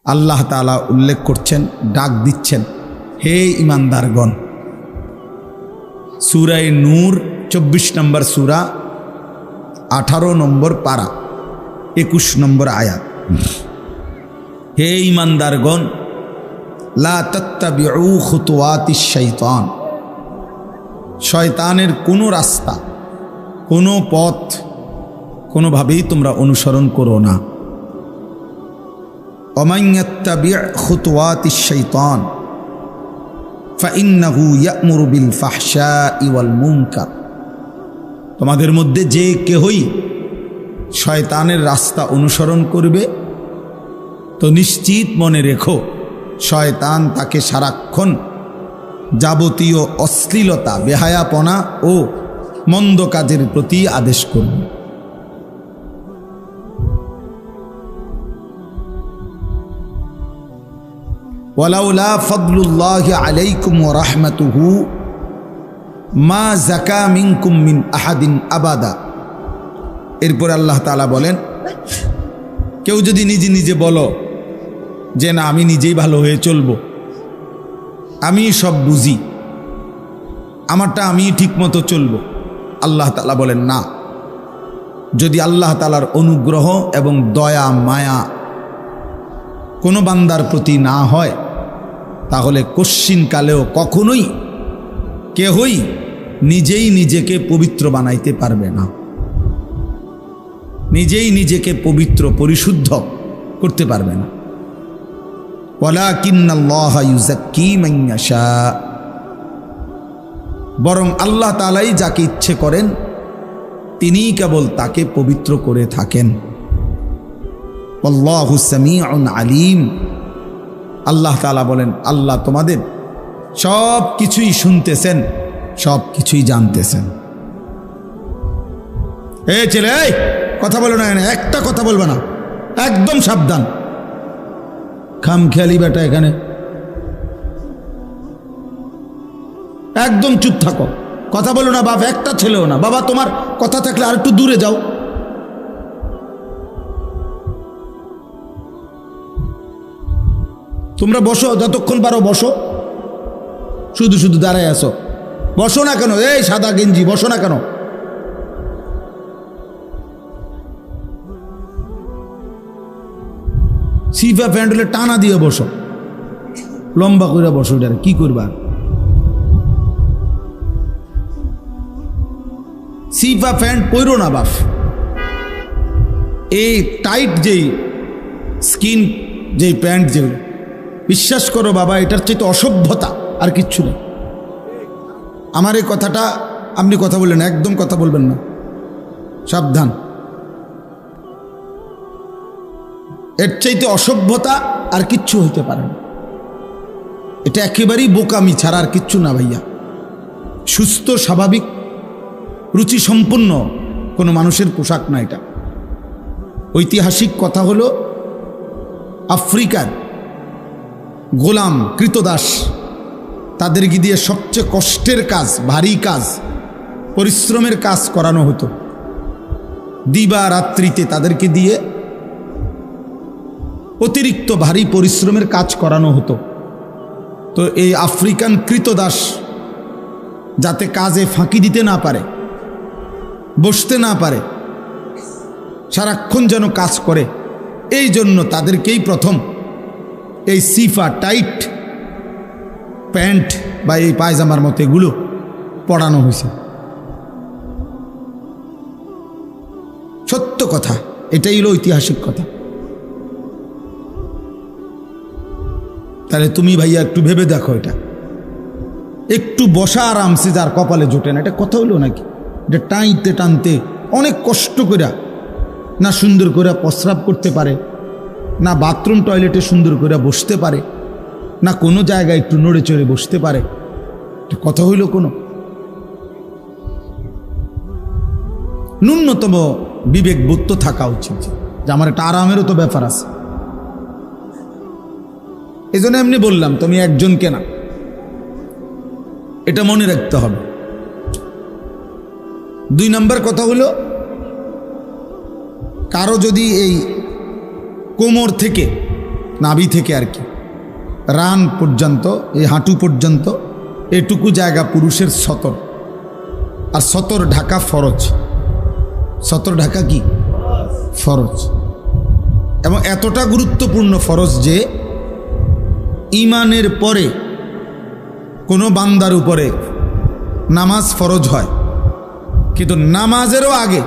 আল্লাহ তাআলা উল্লেখ করছেন, ডাক দিচ্ছেন, হে ইমানদারগণ। সূরা নূর 24 নম্বর সূরা, 18 নম্বর পারা, 21 নম্বর আয়াত। হে ইমানদারগণ, লা তাত্তাবিউ খুতুওয়াতিশ শাইতান, শয়তানের কোনো রাস্তা, কোনো পথ কোনোভাবেই তোমরা অনুসরণ করো না। ওমান ইয়াত্তাবি' খুতুওয়াতিশ শাইতান ফাইন্নাহু ইয়া'মুরু বিল ফাহশাই ওয়াল মুনকার, তোমাদের মধ্যে যে কেহই শয়তানের রাস্তা অনুসরণ করবে তো নিশ্চিত মনে রেখো, শয়তান তাকে সারাক্ষণ যাবতীয় অশ্লীলতা, বেহায়াপনা ও মন্দ কাজের প্রতি আদেশ করবে। ওয়ালাউলা ফাদলুল্লাহি আলাইকুম ওয়া রাহমাতুহু মা যাকা মিনকুম মিন আহাদিন আবাদা। এরপর আল্লাহ তাআলা বলেন, কেউ যদি নিজে নিজে বলো যে না আমি নিজেই ভালো হয়ে চলবো, আমি সব বুঝি, আমারটা আমি ঠিকমতো চলবো, আল্লাহ তাআলা বলেন না। যদি আল্লাহ তাআলার অনুগ্রহ এবং দয়া মায়া কোনো বান্দার প্রতি না হয়, তাহলে কশ্চিনকালেও কখনোই কেহই নিজেই নিজেকে পবিত্র বানাইতে পারবে না, নিজেই নিজেকে পবিত্র পরিশুদ্ধ করতে পারবে না। ওয়ালাকিন্নাল্লাহা ইউযাক্কি মান ইয়াশা, বরং আল্লাহ তাআলাই যাকে ইচ্ছে করেন তিনিই কেবল তাকে পবিত্র করে থাকেন। আল্লাহু সামিউন আলিম, আল্লাহ তাআলা বলেন, আল্লাহ তোমাদের সব কিছুই শুনতেছেন, সব কিছুই জানতেছেন। এই ছেলে, এই কথা বলো না, একটা কথা বলবে না, একদম সাবধান। খামখেয়ালি বেটা, এখানে একদম চুপ থাকো, কথা বলো না। বাবা একটা ছেলেও না, বাবা তোমার কথা থাকলে আর একটু দূরে যাও। তোমরা বসো, যতক্ষণ পারো বসো, শুধু শুধু দাঁড়ায় আসো। বসো না কেন? এই সাদা গেঞ্জি, বসো না কেন? সিফা প্যান্ট হলে টানা দিয়ে বসো, লম্বা করে বসো। এটা কি করবা? সিফা প্যান্ট পরো না বাপ। এই টাইট যেই স্কিন যেই প্যান্ট, যেগুলো বিশ্বাস করো বাবা, এটার চেয়ে অসভ্যতা আর কিচ্ছু নেই। আমার এই কথাটা আপনি কথা বললেন, একদম কথা বলবেন না, সাবধান। এর চাইতে অসভ্যতা আর কিচ্ছু হইতে পারে না। এটা একেবারেই বোকামি ছাড়া আর কিচ্ছু না ভাইয়া। সুস্থ স্বাভাবিক রুচি সম্পন্ন কোনো মানুষের পোশাক না এটা। ঐতিহাসিক কথা হলো, আফ্রিকার গোলাম কৃতদাস, তাদেরকে দিয়ে সবচেয়ে কষ্টের কাজ, ভারী কাজ, পরিশ্রমের কাজ করানো হতো। দিবা রাত্রিতে তাদেরকে দিয়ে অতিরিক্ত ভারী পরিশ্রমের কাজ করানো হতো। তো এই আফ্রিকান কৃতদাস যাতে কাজে ফাঁকি দিতে না পারে, বসতে না পারে, সারাক্ষণ যেন কাজ করে, এই জন্য তাদেরকেই প্রথম এই সিফা টাইট প্যান্ট বা এই পায়জামার মতো এগুলো পরানো হয়েছে। সত্য কথা, এটাই হলো ঐতিহাসিক কথা। তাহলে তুমি ভাইয়া একটু ভেবে দেখো, এটা একটু বসা আরামসে যার কপালে জোটে না, এটা কথা হলো নাকি? এটা টানতে টানতে অনেক কষ্ট করে না সুন্দর করে প্রস্রাব করতে পারে, না বাথরুম টয়লেটে সুন্দর করে বসতে পারে, না কোনো জায়গায় একটু নড়ে চড়ে বসতে পারে। এটা কথা হইল কোনো? ন্যূনতম বিবেকবোধ তো থাকা উচিত যে আমার একটা আরামেরও তো ব্যাপার আছে। এই জন্য এমনি বললাম, তুমি একজনকে না, এটা মনে রাখতে হবে। 2 নম্বর কথা হলো, কারো যদি এই কোমর থেকে নাভি থেকে আর কি রান পর্যন্ত, এই হাঁটু পর্যন্ত এটুকু জায়গা পুরুষের সতর, আর সতর ঢাকা ফরজ। সতর ঢাকা কি ফরজ, এবং এতটা গুরুত্বপূর্ণ ফরজ যে ঈমানের পরে কোনো বান্দার উপরে নামাজ ফরজ হয়, কিন্তু নামাজেরও আগে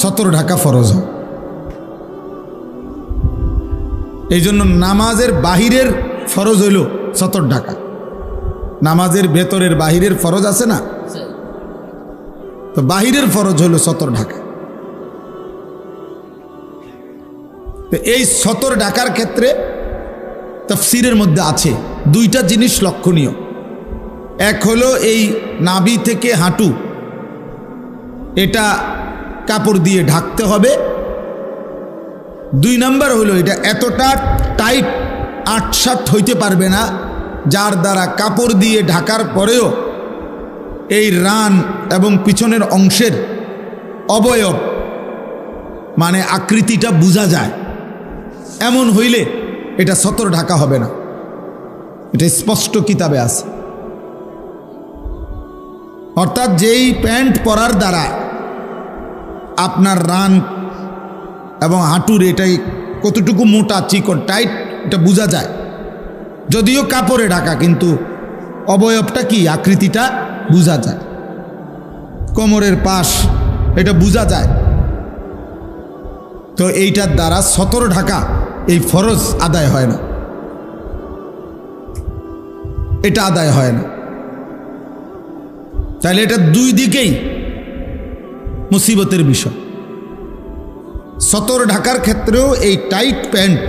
সতর ঢাকা ফরজ হয়। এই জন্য নামাজের বাহিরের ফরজ হইল সতর ঢাকা। নামাজের ভেতরের বাহিরের ফরজ আছে না, তো বাহিরের ফরজ হইল সতর ঢাকা। তো এই সতর ঢাকার ক্ষেত্রে তাফসীরের মধ্যে আছে দুইটা জিনিস লক্ষণীয়। এক হলো এই নাভি থেকে হাঁটু এটা কাপড় দিয়ে ঢাকতে হবে। দুই নাম্বার হলো এটা এতটা টাইট আটসাট হইতে পারবে না যার দ্বারা কাপড় দিয়ে ঢাকার পরেও এই রান এবং পিছনের অংশের অবয়ব মানে আকৃতিটা বোঝা যায়। এমন হইলে এটা সতর ঢাকা হবে না, এটা স্পষ্ট কিতাবে আছে। অর্থাৎ যেই প্যান্ট পরার দ্বারা আপনার রান এবং হাঁটুর এটাই কতটুকু মোটা চিকন টাইট এটা বোঝা যায়, যদিও কাপড়ে ঢাকা, কিন্তু অবয়বটা কি আকৃতিটা বোঝা যায়। কোমরের পাশ এটা বোঝা যায়। তো এইটার দ্বারা সতর ঢাকা এই ফরজ আদায় হয় না, এটা আদায় হয় না। তাহলে এটা দুই দিকেই মুসিবতের বিষয়। সতর ঢাকার ক্ষেত্রেও এই টাইট প্যান্ট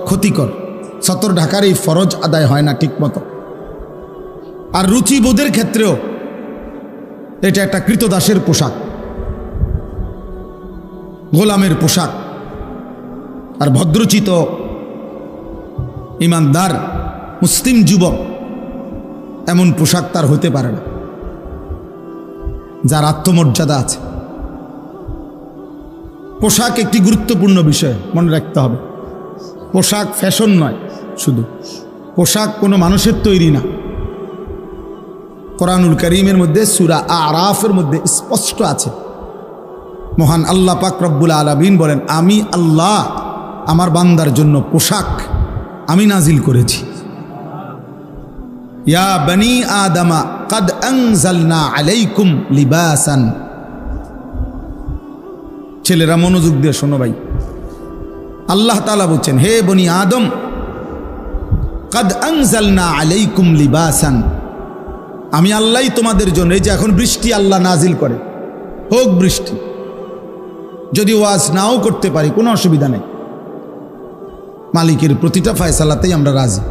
ক্ষতিকর, সতর ঢাকার এই ফরজ আদায় হয় না ঠিক মতো। আর রুচিবোধের ক্ষেত্রেও এটা একটা কৃতদাসের পোশাক, গোলামের পোশাক। আর ভদ্রচিত ইমানদার মুসলিম যুবক এমন পোশাক তার হতে পারে না, যার আত্মমর্যাদা আছে। পোশাক একটি গুরুত্বপূর্ণ বিষয়, মনে রাখতে হবে। পোশাক ফ্যাশন নয়, শুধু পোশাক কোনো মানুষের তৈরি না। কোরআনুল কারীমের মধ্যে সূরা আরাফের মধ্যে স্পষ্ট আছে, মহান আল্লাহ পাক রব্বুল আলামিন বলেন, আমি আল্লাহ আমার বান্দার জন্য পোশাক আমি নাজিল করেছি। ইয়া বনি আদমা কাদ আনজালনা আলাইকুম লিবাসান। ছেলেরা মনোযোগ দিয়ে শোনো ভাই, আল্লাহ তাআলা বলছেন, হে বনি আদম, কাদ আনজালনা আলাইকুম লিবাসান, আমি আল্লাহই তোমাদের জন্য, এই যে এখন বৃষ্টি আল্লাহ নাজিল করে, হোক বৃষ্টি, যদি ওয়াজ নাও করতে পারি কোনো অসুবিধা নেই, মালিকের প্রতিটা ফয়সালাতেই আমরা রাজি।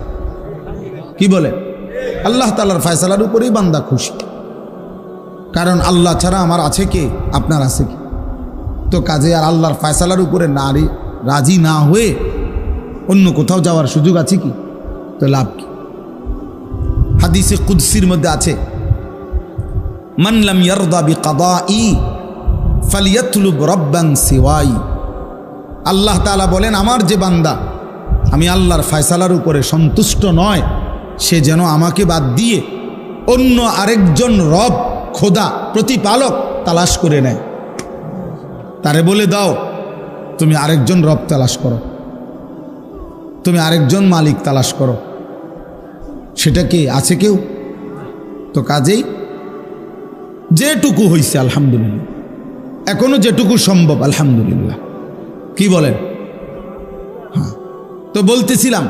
কি বলে? আল্লাহ তাআলার ফয়সালার উপরেই বান্দা খুশি, কারণ আল্লাহ ছাড়া আমার আছে কে, আপনার আছে কি? তো কাজে আর আল্লাহর ফয়সালার উপরে নারী রাজি না হয়ে অন্য কোথাও যাওয়ার সুযোগ আছে কি? তো লাভ কি? হাদিসে কুদসির মধ্যে আছে, মান লাম ইয়ারদা বিকাদাই ফালিয়াতলুব রাব্বান সিওয়াই। আল্লাহ তাআলা বলেন, আমার যে বান্দা আমি আল্লাহর ফয়সালার উপরে সন্তুষ্ট নয়, সে যেন আমাকে বাদ দিয়ে অন্য আরেকজন রব, খোদা, প্রতিপালক তালাশ করে নেয়। তারে বলে দাও, তুমি আরেকজন রব তালাশ করো, তুমি আরেকজন মালিক তালাশ করো। সেটা কি আছে কেউ? তো কাজেই যেটুকু হইছে আলহামদুলিল্লাহ, এখনো যেটুকু সম্ভব আলহামদুলিল্লাহ। কি বলেন? হ্যাঁ, তো বলতেছিলাম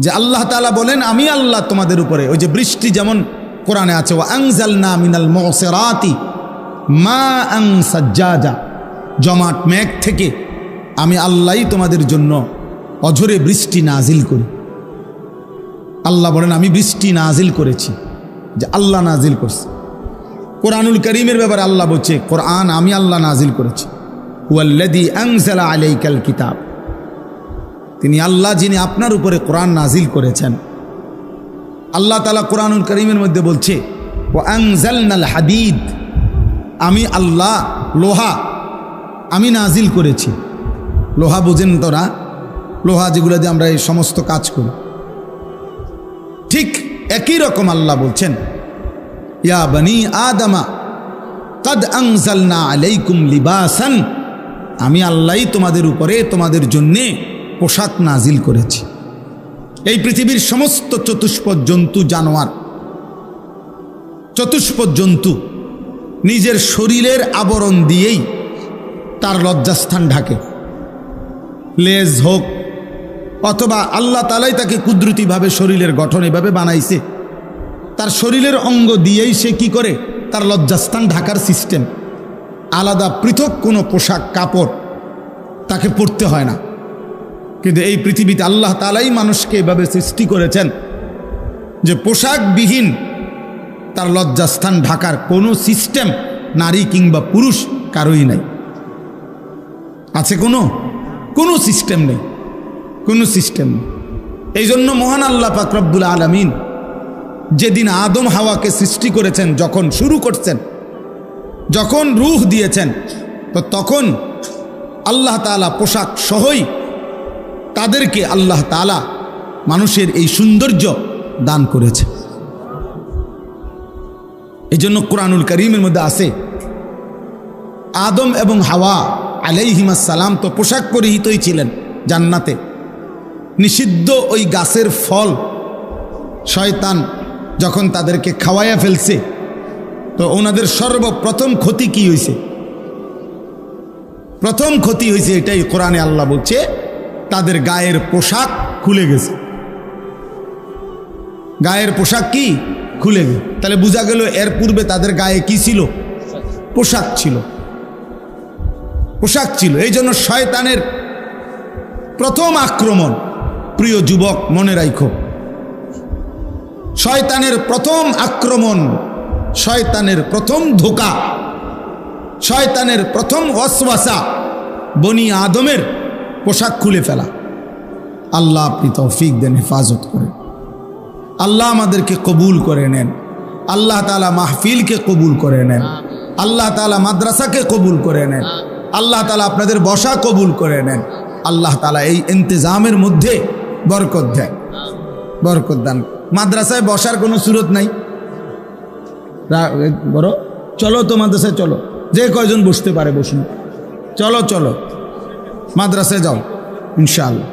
যে আল্লাহ তাআলা বলেন, আমি আল্লাহ তোমাদের উপরে, ওই যে বৃষ্টি যেমন কোরআনে আছে, ওয়া আনজালনা মিনাল মুসিরাতি মাআন সাজ্জাজা, জমাট মেঘ থেকে আমি আল্লাহই তোমাদের জন্য অঝরে বৃষ্টি নাজিল করি। আল্লাহ বলেন, আমি বৃষ্টি নাজিল করেছি, যে আল্লাহ নাজিল করছে। কোরআনুল কারীমের ব্যাপারে আল্লাহ বলছে, কোরআন আমি আল্লাহ নাজিল করেছি। হুয়াল্লাযী আনজালা আলাইকাল কিতাব, তিনি আল্লাহ যিনি আপনার উপরে কোরআন নাজিল করেছেন। আল্লাহ তাআলা কোরআনুল কারীমের মধ্যে বলছে, ওয়া আনজালনাল হাদিদ, আমি আল্লাহ লোহা আমি নাজিল করেছি। লোহা বোঝেন তোরা, লোহা যেগুলো দিয়ে আমরা এই সমস্ত কাজ করি, ঠিক একই রকম আল্লাহ বলছেন, ইয়া বনি আদমা কদ আনজালনা আলাইকুম লিবাসান, আমি আল্লাহই তোমাদের উপরে তোমাদের জন্যে পোশাক নাজিল করেছি। এই পৃথিবীর সমস্ত চতুষ্পদ জন্তু, জানোয়ার, চতুষ্পদ জন্তু নিজের শরীরের আবরণ দিয়েই তার লজ্জাস্থান ঢাকে। লেজ হোক অথবা আল্লাহ তাআলাই তাকে কুদরতিভাবে শরীরের গঠন এভাবে বানাইছে, তার শরীরের অঙ্গ দিয়েই সে কি করে তার লজ্জাস্থান ঢাকার সিস্টেম। আলাদা পৃথক কোনো পোশাক কাপড় তাকে পরতে হয় না। কিন্তু এই পৃথিবীতে আল্লাহ তাআলাই মানুষকে এভাবে সৃষ্টি করেছেন যে পোশাকবিহীন তার লজ্জাস্থান ঢাকার কোনো সিস্টেম নারী কিংবা পুরুষ কারোই নাই। আছে কোনো সিস্টেম নেই, কোনো সিস্টেম নেই। এই জন্য মহান আল্লাহ পাক রব্বুল আলামিন যেদিন আদম হাওয়াকে সৃষ্টি করেছেন, যখন শুরু করছেন, যখন রূহ দিয়েছেন, তো তখন আল্লাহ তাআলা পোশাক সহই তাদেরকে আল্লাহ তাআলা মানুষের এই সৌন্দর্য দান করেছে। এই জন্য কোরআনুল কারীমের মধ্যে আছে, আদম এবং হাওয়া আলাইহিমাস সালাম তো পোশাক পরিহিতই ছিলেন জান্নাতে। নিষিদ্ধ ওই গাছের ফল শয়তান যখন তাদেরকে খাওয়াইয়া ফেলছে, তো ওনাদের সর্বপ্রথম ক্ষতি কি হয়েছে? প্রথম ক্ষতি হয়েছে এটাই, কোরআনে আল্লাহ বলছে তাদের গায়ের পোশাক খুলে গেছে। গায়ের পোশাক কি খুলে গেছে? তাহলে বোঝা গেল এর পূর্বে তাদের গায়ে কি ছিল? পোশাক ছিল, পোশাক ছিল। এই জন্য শয়তানের প্রথম আক্রমণ, প্রিয় যুবক মনে রাখো, শয়তানের প্রথম আক্রমণ, শয়তানের প্রথম ধোঁকা, শয়তানের প্রথম ওয়াসওয়াসা বনি আদমের পোশাক খুলে ফেলা। আল্লাহ আপনি তৌফিক দেন, হেফাজত করেন। আল্লাহ আমাদেরকে কবুল করে নেন। আল্লাহ তাআলা মাহফিলকে কবুল করে নেন। আল্লাহ তাআলা মাদ্রাসাকে কবুল করে নেন। আল্লাহ তাআলা আপনাদের বসা কবুল করে নেন। আল্লাহ তাআলা এই ইন্তজামের মধ্যে বরকত দেন, বরকত দান। মাদ্রাসায় বসার কোনো সুরত নাই, বড় চলো তো মাদ্রাসায় চলো, যে কয়জন বসতে পারে বসুন, চলো চলো মাদ্রাসায় যাও, ইনশাআল্লাহ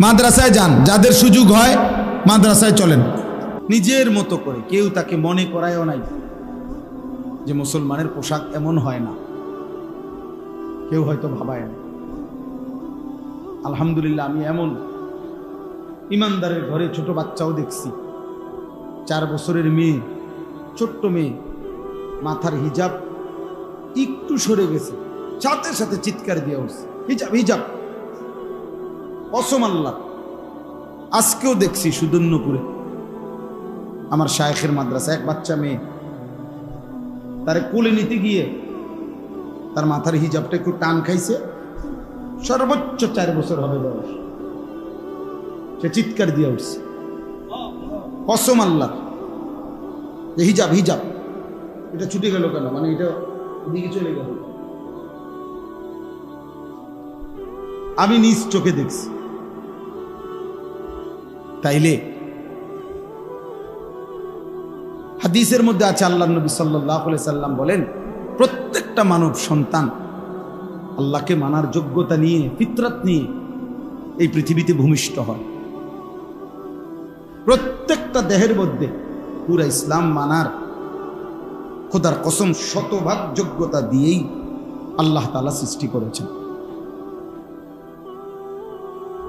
মাদ্রাসায় যান। যাদের সুযোগ হয় মাদ্রাসায় চলেন, নিজের মতো করে। কেউ তাকে মনে করায়ও নাই যে মুসলমানের পোশাক এমন হয় না, কেউ হয়তো ভাবায় না। আলহামদুলিল্লাহ, আমি এমন ইমানদারের ঘরে ছোট বাচ্চাও দেখছি, 4 বছরের মেয়ে, ছোট্ট মেয়ে, মাথার হিজাব একটু সরে গেছে, সাথে সাথে চিৎকার দিয়ে উঠছে, হিজাব হিজাব। কসম আল্লাহ, আজকেও দেখছি সুদর্ণপুরে আমার শায়েখের মাদ্রাসা, এক বাচ্চা মেয়ে, তারে কোলে নিতে গিয়ে তার মাথার হিজাবটা একটু টান খাইছে, সর্বোচ্চ 4 বছর হবে বয়স, সে চিৎকার দিয়ে উঠছে। কসম আল্লাহ, যে হিজাব হিজাব, এটা ছুটে গেল কেন, মানে এটা দিকে চলে গেল। আমি নিজ চোখে দেখছি। তাইলে হাদিসের মধ্যে আছে, আল্লাহ নবী সাল্লাল্লাহু আলাইহি সাল্লাম বলেন, প্রত্যেকটা মানব সন্তান আল্লাহকে মানার যোগ্যতা নিয়ে, ফিতরাত নিয়ে এই পৃথিবীতে ভূমিষ্ঠ হয়। প্রত্যেকটা দেহের মধ্যে পুরা ইসলাম মানার, খোদার কসম, 100% যোগ্যতা দিয়েই আল্লাহ তাআলা সৃষ্টি করেছেন।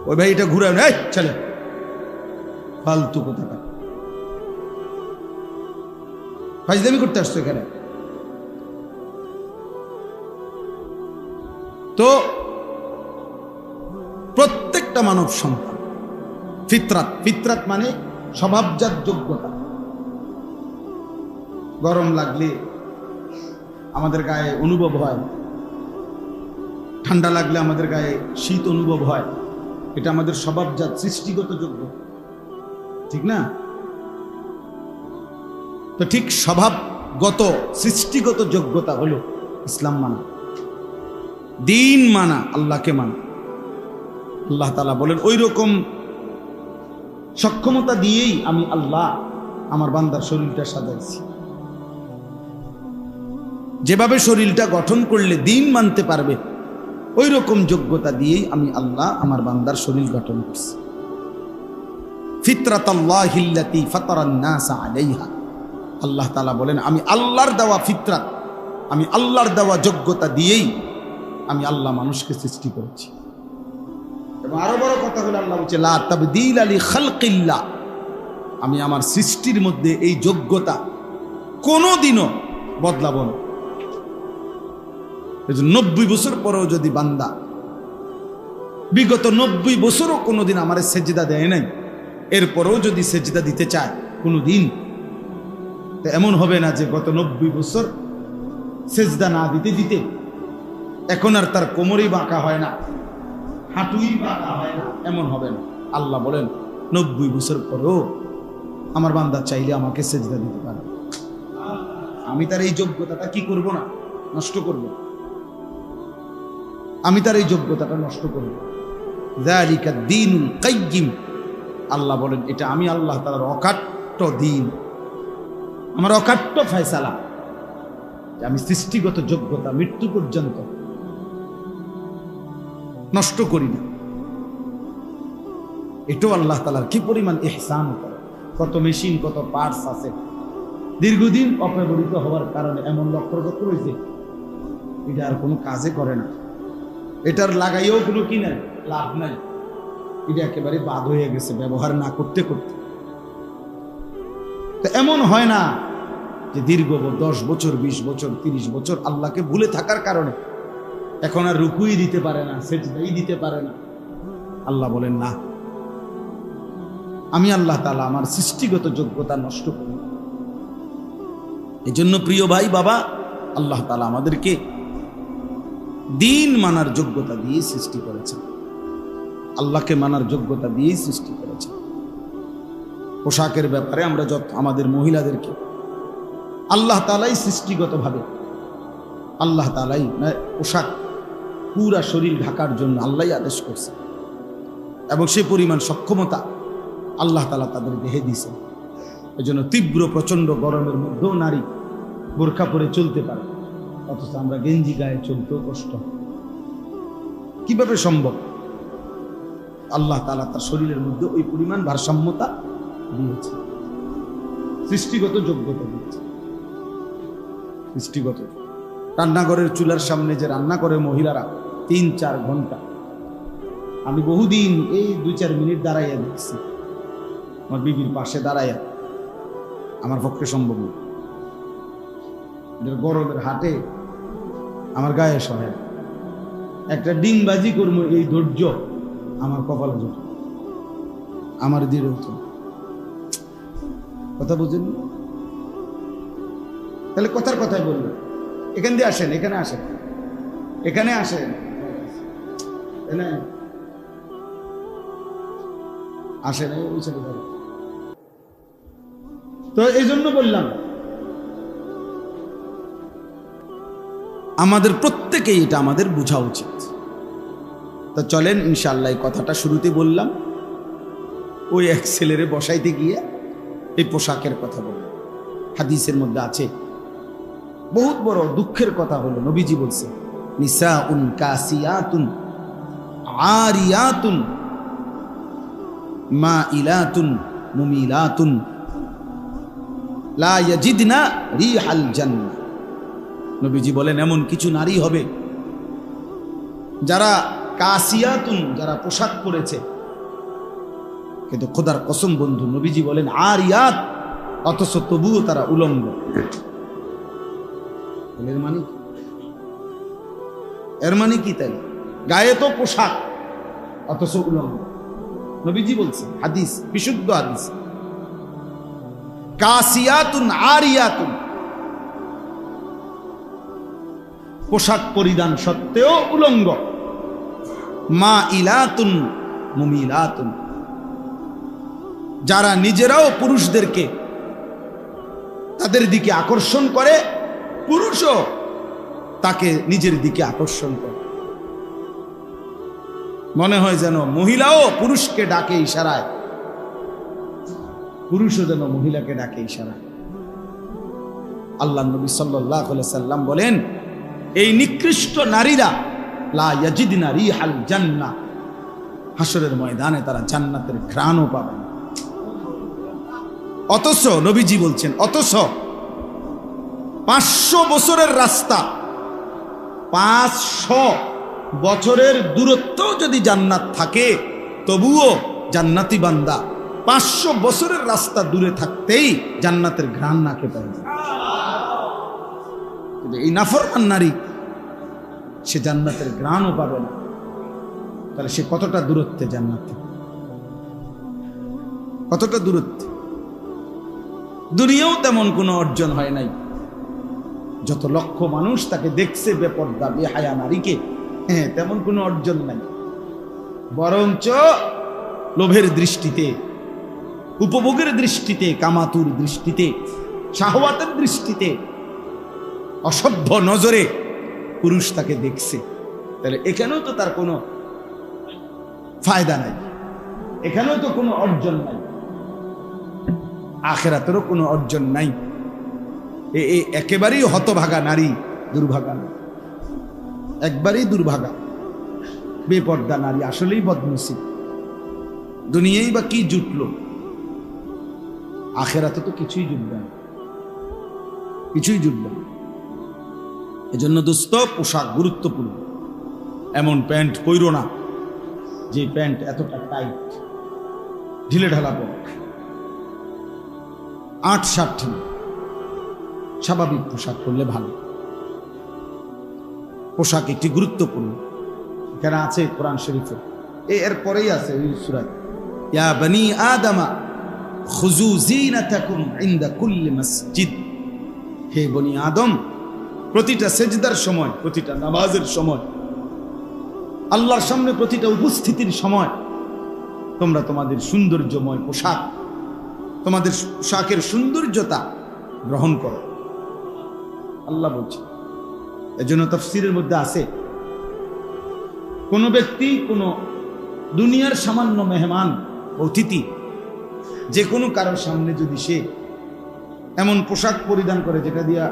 ওই ভাই এটা ঘুরে নেই, চলে ফালতু কোথাকার, ফাজলামি করতে আসছো এখানে। তো প্রত্যেকটা মানব সন্তান ফিতরাত, ফিতরাত মানে স্বভাবজাত যোগ্যতা। গরম লাগলে আমাদের গায়ে অনুভব হয়, ঠান্ডা লাগলে আমাদের গায়ে শীত অনুভব হয়, এটা আমাদের স্বভাবজাত সৃষ্টিগত যোগ্যতা, ঠিক না? তো ঠিক স্বভাবগত সৃষ্টিগত যোগ্যতা হলো ইসলাম মানা। দিন মানা, আল্লাহকে মানা। আল্লাহ তাআলা বলেন ওই রকম সক্ষমতা দিয়েই আমি আল্লাহ আমার বান্দার শরীরটা সাজাইছি। যেভাবে শরীরটা গঠন করলে দিন মানতে পারবে, ওই রকম যোগ্যতা দিয়েই আমি আল্লাহ আমার বান্দার শরীর গঠন করছি। ফিতরাতাল্লাহিল্লাতী ফাতারান নাস আলাইহা, আল্লাহ তাআলা বলেন আমি আল্লাহর দেওয়া ফিতরাত, আমি আল্লাহর দেওয়া যোগ্যতা দিয়েই আমি আল্লাহ মানুষকে সৃষ্টি করেছি। এবং আরো বড় কথা হলো আল্লাহ বলছে লা তাবদীলা লিখালকিল্লাহ, আমি আমার সৃষ্টির মধ্যে এই যোগ্যতা কোনোদিনও বদলাবো না। 90 বছর পরেও যদি বান্দা বিগত 90 বছরও কোনোদিন আমার সেজদা দেয় নাই, এরপরেও যদি সেজদা দিতে চায় কোনোদিন, তো এমন হবে না যে গত 90 বছর সেজদা না দিতে দিতে এখন আর তার কোমরই বাঁকা হয় না, হাঁটুই বাঁকা হয় না, এমন হবে না। আল্লাহ বলেন 90 বছর পরেও আমার বান্দা চাইলে আমাকে সেজদা দিতে পারে। আমি তার এই যোগ্যতাটা কি করব না, নষ্ট করব। আমি তার এই যোগ্যতাটা নষ্ট করব। যালিকা দ্বীনুল কাইয়্যিম, আল্লাহ বলেন এটা আমি আল্লাহ তাআলার অকাট্য দিন, আমার অকাট্য ফয়সালা, যে আমি সৃষ্টিগত যোগ্যতা মৃত্যু পর্যন্ত নষ্ট করি না। এটাও আল্লাহ তাআলার কি পরিমাণ ইহসান করে। কত মেশিন, কত পার্টস আছে দীর্ঘদিন অব্যবহৃত হওয়ার কারণে এমন লক্ষ্যগত হয়েছে এটা আর কোনো কাজে করে না, এটার লাগাইও কোনো কি নাই, লাভ নাই, এটা একেবারে বাদ হয়ে গেছে ব্যবহার না করতে করতে। তো এমন হয় না যে দীর্ঘ 10 বছর 20 বছর 30 বছর আল্লাহকে ভুলে থাকার কারণে এখন আর রুকুই দিতে পারে না, সেজদাই দিতে পারে না। আল্লাহ বলেন না, আমি আল্লাহ তাআলা আমার সৃষ্টিগত যোগ্যতা নষ্ট করি। এই জন্য প্রিয় ভাই বাবা, আল্লাহ তাআলা আমাদেরকে দিন মানার যোগ্যতা দিয়ে সৃষ্টি করেছেন, আল্লাহকে মানার যোগ্যতা দিয়ে সৃষ্টি করেছেন। পোশাকের ব্যাপারে আমরা আমাদের মহিলাদেরকে আল্লাহ তাআলাই সৃষ্টিগতভাবে আল্লাহ তাআলাই পোশাক পুরা শরীর ঢাকার জন্য আল্লাহই আদেশ করছে, এবং সে পরিমাণ সক্ষমতা আল্লাহ তাআলা তাদের দেহে দিয়েছেন। এই জন্য তীব্র প্রচন্ড গরমের মধ্যেও নারী বোরকা পরে চলতে পারে, অথচ আমরা গেঞ্জি গায়ে চলতেও কষ্ট। কিভাবে সম্ভব? আল্লাহ তাআলা তার শরীরের মধ্যে ওই পরিমাণ ভারসাম্যতা দিয়েছে, সৃষ্টিগত যোগ্যতা দিয়েছে। সৃষ্টিগত রান্নাঘরের চুলার সামনে যে রান্না করে মহিলারা 3-4 ঘন্টা, আমি বহুদিন এই 2-4 মিনিট দাঁড়াইয়া দেখছি, আমার বিবির পাশে দাঁড়াইয়া, আমার পক্ষে সম্ভব না। গরমের হাটে আমার গায়ে সহে একটা ডিমবাজি করবো, এই ধৈর্য আমার কপালে জোট, আমার দৃঢ় হতো। কথা বুঝেন? তাহলে কথার কথাই বললো, এখান দিয়ে আসেন, এখানে আসেন, এখানে আসেন, আসেন, তো এই জন্য বললাম আমাদের প্রত্যেকেই এটা আমাদের বোঝা উচিত। তো চলেন ইনশাআল্লাহ, এই কথাটা শুরুতে বললাম, ওই এক ছেলেরে বসাইতে গিয়ে এই পোশাকের কথা বললাম। হাদিসের মধ্যে আছে, বহুত বড় দুঃখের কথা হলো, নবীজি বলছে নিসাউন কাসিয়াতুন আরিয়াতুন মাইলাতুন মুমিলাতুন লা ইয়াজিদনা রিহাল জান্নাহ। নবীজি বলেন এমন কিছু নারী হবে যারা কাসিয়াতুন, যারা পোশাক পরেছে, কিন্তু খোদার কসম বন্ধু, নবীজি বলেন আরিয়াত, অথচ তবুও তারা উলঙ্গ। এর মানে কি? তাই গায়ে তো পোশাক, অথচ উলঙ্গ। নবীজি বলছেন, হাদিস, বিশুদ্ধ হাদিস, কাসিয়াতুন আরিয়াতুন, পোশাক পরিধান সত্ত্বেও উলঙ্গ। মা ইলাতুন মুমিলাতুন, যারা নিজেরাও পুরুষদেরকে তাদের দিকে আকর্ষণ করে, পুরুষও তাকে নিজের দিকে আকর্ষণ করে। মনে হয় যেন মহিলাও পুরুষকে ডাকে ইশারায়, পুরুষও যেন মহিলাকে ডাকে ইশারায়। আল্লাহ নবী সাল্লাল্লাহু আলাইহি সাল্লাম বলেন, এই নিকৃষ্ট নারীরা লা ইয়াজিদনা রিহাল জান্নাহ, হাসরের ময়দানে তারা জান্নাতের ঘ্রাণও পাবে না। অথচ নবীজি বলছেন, অথচ 500 বছরের রাস্তা, 500 বছরের দূরত্ব যদি জান্নাত থাকে, তবুও জান্নাতি বান্দা 500 বছরের রাস্তা দূরে থাকতেই জান্নাতের ঘ্রাণ নাকে পায়। এই নাফরমান নারী, সে জান্নাতের ঘ্রাণও পাবে না। তাহলে সে কতটা দূরত্বে জান্নাত থেকে, কতটা দূরত্বে। দুনিয়াও তেমন কোনো অর্জন হয় নাই। যত লক্ষ মানুষ তাকে দেখছে বেপর্দা বেহায়া নারীকে, হ্যাঁ, তেমন কোনো অর্জন নাই। বরঞ্চ লোভের দৃষ্টিতে, উপভোগের দৃষ্টিতে, কামাতুর দৃষ্টিতে, শাহওয়াতের দৃষ্টিতে, অসভ্য নজরে পুরুষ তাকে দেখছে। তাহলে এখানেও তো তার কোনো ফায়দা নাই, এখানেও তো কোনো অর্জন নাই, আখিরাতেরও কোনো অর্জন নাই। এই একেবারেই হতভাগা নারী, দুর্ভাগা নারী, একবারেই দুর্ভাগা বেপর্দা নারী, আসলেই বদনসিব। দুনিয়ায় বা কি জুটলো, আখিরাতে তো কিছুই জুটবে না, কিছুই জুটবে না। এজন্য দোস্ত, পোশাক গুরুত্বপূর্ণ। এমন প্যান্ট পরো না যে প্যান্ট এতটা টাইট, ঢিলে ঢালা প্যান্ট, 8-60 না। স্বাভাবিক পোশাক পরলে ভালো। পোশাক একটি গুরুত্বপূর্ণ। এখানে আছে কোরআন শরীফে, এর পরেই আছে ওই সূরায়, ইয়া বনি আদমা খুযু যিনাতাকুম ইনদা কুল্লি মসজিদ। হে বনি আদম, প্রতিটা সেজদার সময়, প্রতিটা নামাজের সময়, আল্লাহর সামনে প্রতিটা উপস্থিতির সময় তোমরা তোমাদের সৌন্দর্যময় পোশাক, তোমাদের পোশাকের সৌন্দর্যতা গ্রহণ করো, আল্লাহ বলছে। এজন্য তাফসীরের মধ্যে আছে, কোন ব্যক্তি, কোন দুনিয়ার সামান্য মেহমান, অতিথি, যে কোনো কারোর সামনে যদি সে এমন পোশাক পরিধান করে যেটা দিয়া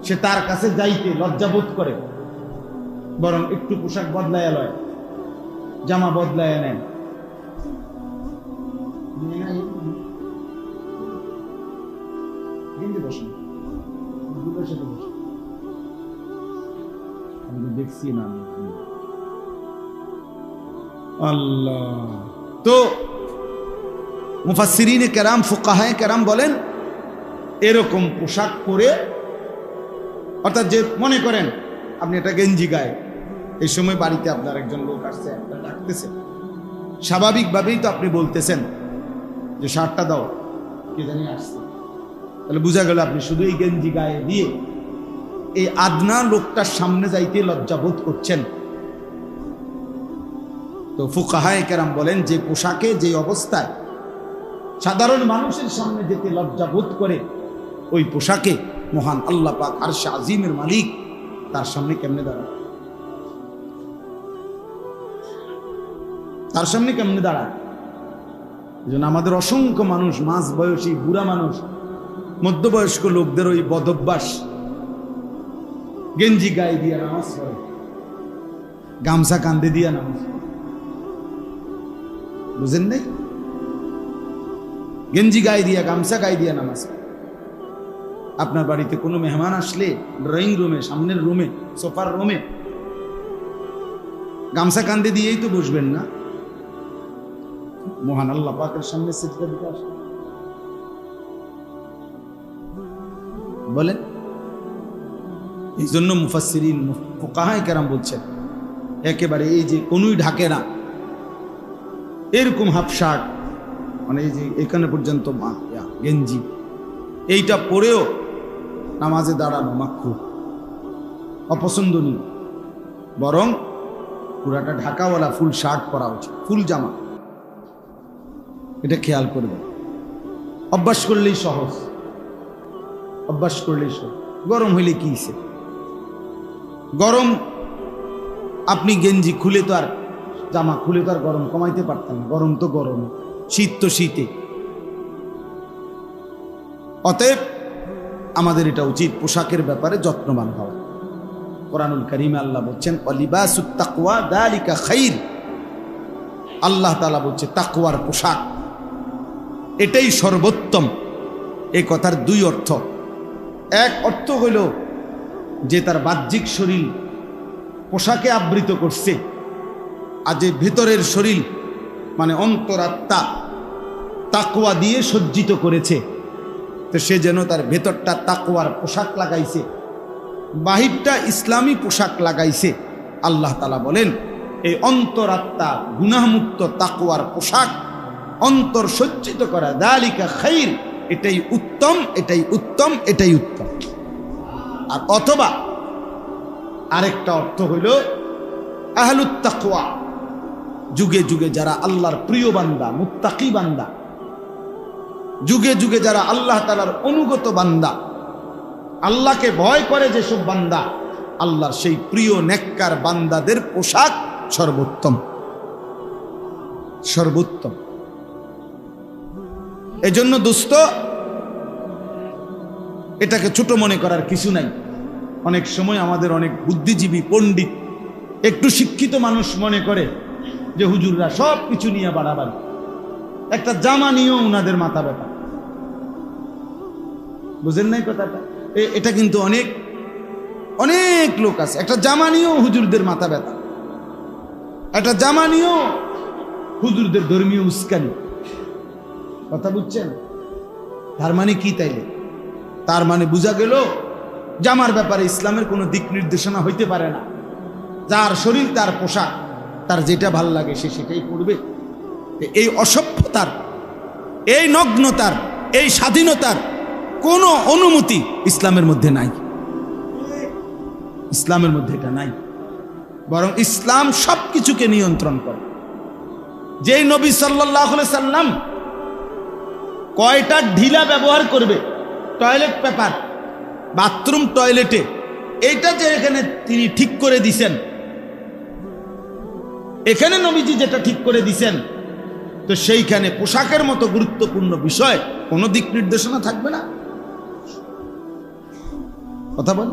সে তার কাছে যাইতে লজ্জাবোধ করে, বরং একটু পোশাক বদলায় লয়, জামা বদলায় নেন, দেখছি না আল্লাহ। তো মুফাসসিরিনে কেরাম, ফুকাহায়ে কেরাম বলেন, এরকম পোশাক পরে, অর্থাৎ যে মনে করেন আপনি একটা গেঞ্জি গায়ে, এই সময় বাড়িতে আপনার একজন লোক আসছে, একটা ডাকতেছে, স্বাভাবিকভাবেই তো আপনি বলতেছেন যে শার্টটা দাও, কে জানি আসছে। তাহলে বোঝা গেল আপনি শুধু এই গেঞ্জি গায়ে দিয়ে এই আদনা লোকটার সামনে যাইতে লজ্জা বোধ করছেন। তো ফুকাহায়ে কেরাম বলেন, যে পোশাকে, যে অবস্থায় সাধারণ মানুষের সামনে যেতে লজ্জা বোধ করে, ওই পোশাকে মহান আল্লাহ পাক আরশে আজিমের মালিক তার সামনে কেমনে দাঁড়ায়, তার সামনে কেমনে দাঁড়ায়। যেন আমাদের অসংখ্য মানুষ, মাঝ বয়সী বুড়া মানুষ, মধ্যবয়স্ক লোকদের ওই বদভ্যাস, গেঞ্জি গায়ে দিয়ে নামাজ পড়ে, গামছা কান্দে দিয়ে নামাজ পড়ে, বুঝেন নাই? গেঞ্জি গায়ে দিয়া, গামছা গায়ে দিয়া নামাজ পড়ে। আপনার বাড়িতে কোনো মেহমান আসলে ড্রয়িং রুমে, সামনের রুমে, সোফার রুমে গামছা কান্দে দিয়েই তো বসবেন না, মহান আল্লাহ পাকের সামনে সিজদা দিতে আসেন। বলেন, এই জন্য মুফাসসিরিন, ফুকাহায়ে কেরাম বলছেন, একেবারে এই যে কোনোই ঢাকে না, এরকম হাফ শার্ট, মানে এই যে এখানে পর্যন্ত গেঞ্জি, এইটা পরেও নামাজে দাঁড়ানো মাকরুহ, অপছন্দনীয়। বরং পুরাটা ঢাকাওয়ালা ফুল শার্ট পরা উচিত, ফুল জামা। এটা খেয়াল করবেন, অভ্যাস করলেই সহজ, অভ্যাস করলেই সহজ। গরম হইলে কি গরম, আপনি গেঞ্জি খুলে তো আর জামা খুলে তো আর গরম কমাইতে পারতাম না, গরম তো গরম, শীত তো শীতে। অতএব আমাদের এটা উচিত পোশাকের ব্যাপারে যত্নবান হওয়া। কোরআনুল কারীমে আল্লাহ বলছেন ওয়ালিবাসুত তাকওয়া যালিকা খাইর। আল্লাহ তাআলা বলছে তাকওয়ার পোশাক এটাই সর্বোত্তম। এই কথার দুই অর্থ। এক অর্থ হইল যে তার বাহ্যিক শরীর পোশাকে আবৃত করছে, আর যে ভিতরের শরীর মানে অন্তরাত্মা তাকওয়া দিয়ে সজ্জিত করেছে, তো সে যেন তার ভেতরটা তাকওয়ার পোশাক লাগাইছে, বাহিরটা ইসলামী পোশাক লাগাইছে। আল্লাহ তাআলা বলেন এই অন্তরাত্মা গুনাহমুক্ত তাকওয়ার পোশাক অন্তর সজ্জিত করা, যালিকা খাইর, এটাই উত্তম, এটাই উত্তম, এটাই উত্তম। আর অথবা আরেকটা অর্থ হইল আহলুত তাকওয়া, যুগে যুগে যারা আল্লাহর প্রিয় বান্দা, মুত্তাকি বান্দা, যুগে যুগে যারা আল্লাহ তাআলার অনুগত বান্দা, আল্লাহকে ভয় করে যেসব বান্দা, আল্লাহর সেই প্রিয় নেককার বান্দাদের পোশাক সর্বোত্তম, সর্বোত্তম। এজন্য দোস্ত এটাকে ছোট মনে করার কিছু নাই। অনেক সময় আমাদের অনেক বুদ্ধিজীবী পণ্ডিত একটু শিক্ষিত মানুষ মনে করে যে হুজুররা সব কিছু নিয়ে বাড়াবাড়ি, একটা জামা নিয়েও উনাদের মাথা ব্যথা। বুঝেন নাই কথাটা? এটা কিন্তু অনেক অনেক লোক আছে, একটা জামা নিয়েও হুজুরদের মাথা ব্যথা, একটা জামা নিয়েও হুজুরদের ধর্মীয় উস্কানি। কথা বুঝছেন? তার মানে কি তাইলে? তার মানে বোঝা গেল জামার ব্যাপারে ইসলামের কোনো দিক নির্দেশনা হইতে পারে না। যার শরীর তার পোশাক, তার যেটা ভাল লাগে সে সেটাই পরবে। এই অসভ্যতার, এই নগ্নতার, এই স্বাধীনতার কোনো অনুমতি ইসলামের মধ্যে নাই। ইসলামের মধ্যে এটা নাই। বরং ইসলাম সবকিছুকে নিয়ন্ত্রণ করে। যেই নবী সাল্লাল্লাহু আলাইহি সাল্লাম কয়টা ঢিলা ব্যবহার করবে টয়লেট পেপার, বাথরুম টয়লেটে, এইটা যে এখানে তিনি ঠিক করে দিছেন, এখানে নবীজি যেটা ঠিক করে দিছেন, তো সেইখানে পোশাকের মতো গুরুত্বপূর্ণ বিষয় কোনো দিক নির্দেশনা থাকবে না। কথা বল,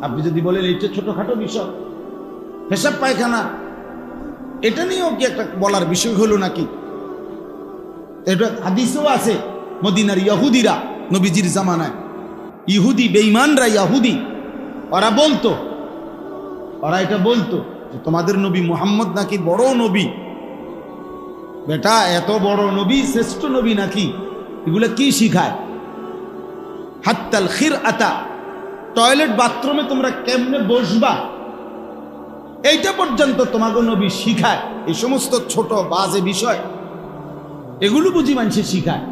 আপনি যদি বলেন এইটা ছোটখাটো বিষয়, পেশাব পায়খানা, এটা নিয়েও কি একটা বলার বিষয় হলো নাকি? এটা হাদিসেও আছে, মদিনার ইহুদিরা নবীজির জামানায়, ইহুদি বেঈমানরা, ইহুদি ওরা বলতো, ওরা এটা বলতো যে তোমাদের নবী মুহাম্মদ নাকি বড় নবী। বেটা, এত বড় নবী, শ্রেষ্ঠ নবী নাকি? এগুলো কি শিখায়? হাত্তাল খিরআতা, টয়লেট বাথরুমে তোমরা কেমনে বসবা, এইটা পর্যন্ত তোমাকে নবী শিখায়। এই সমস্ত ছোট বাজে বিষয় এগুলো বুঝি মানুষে শিখায়।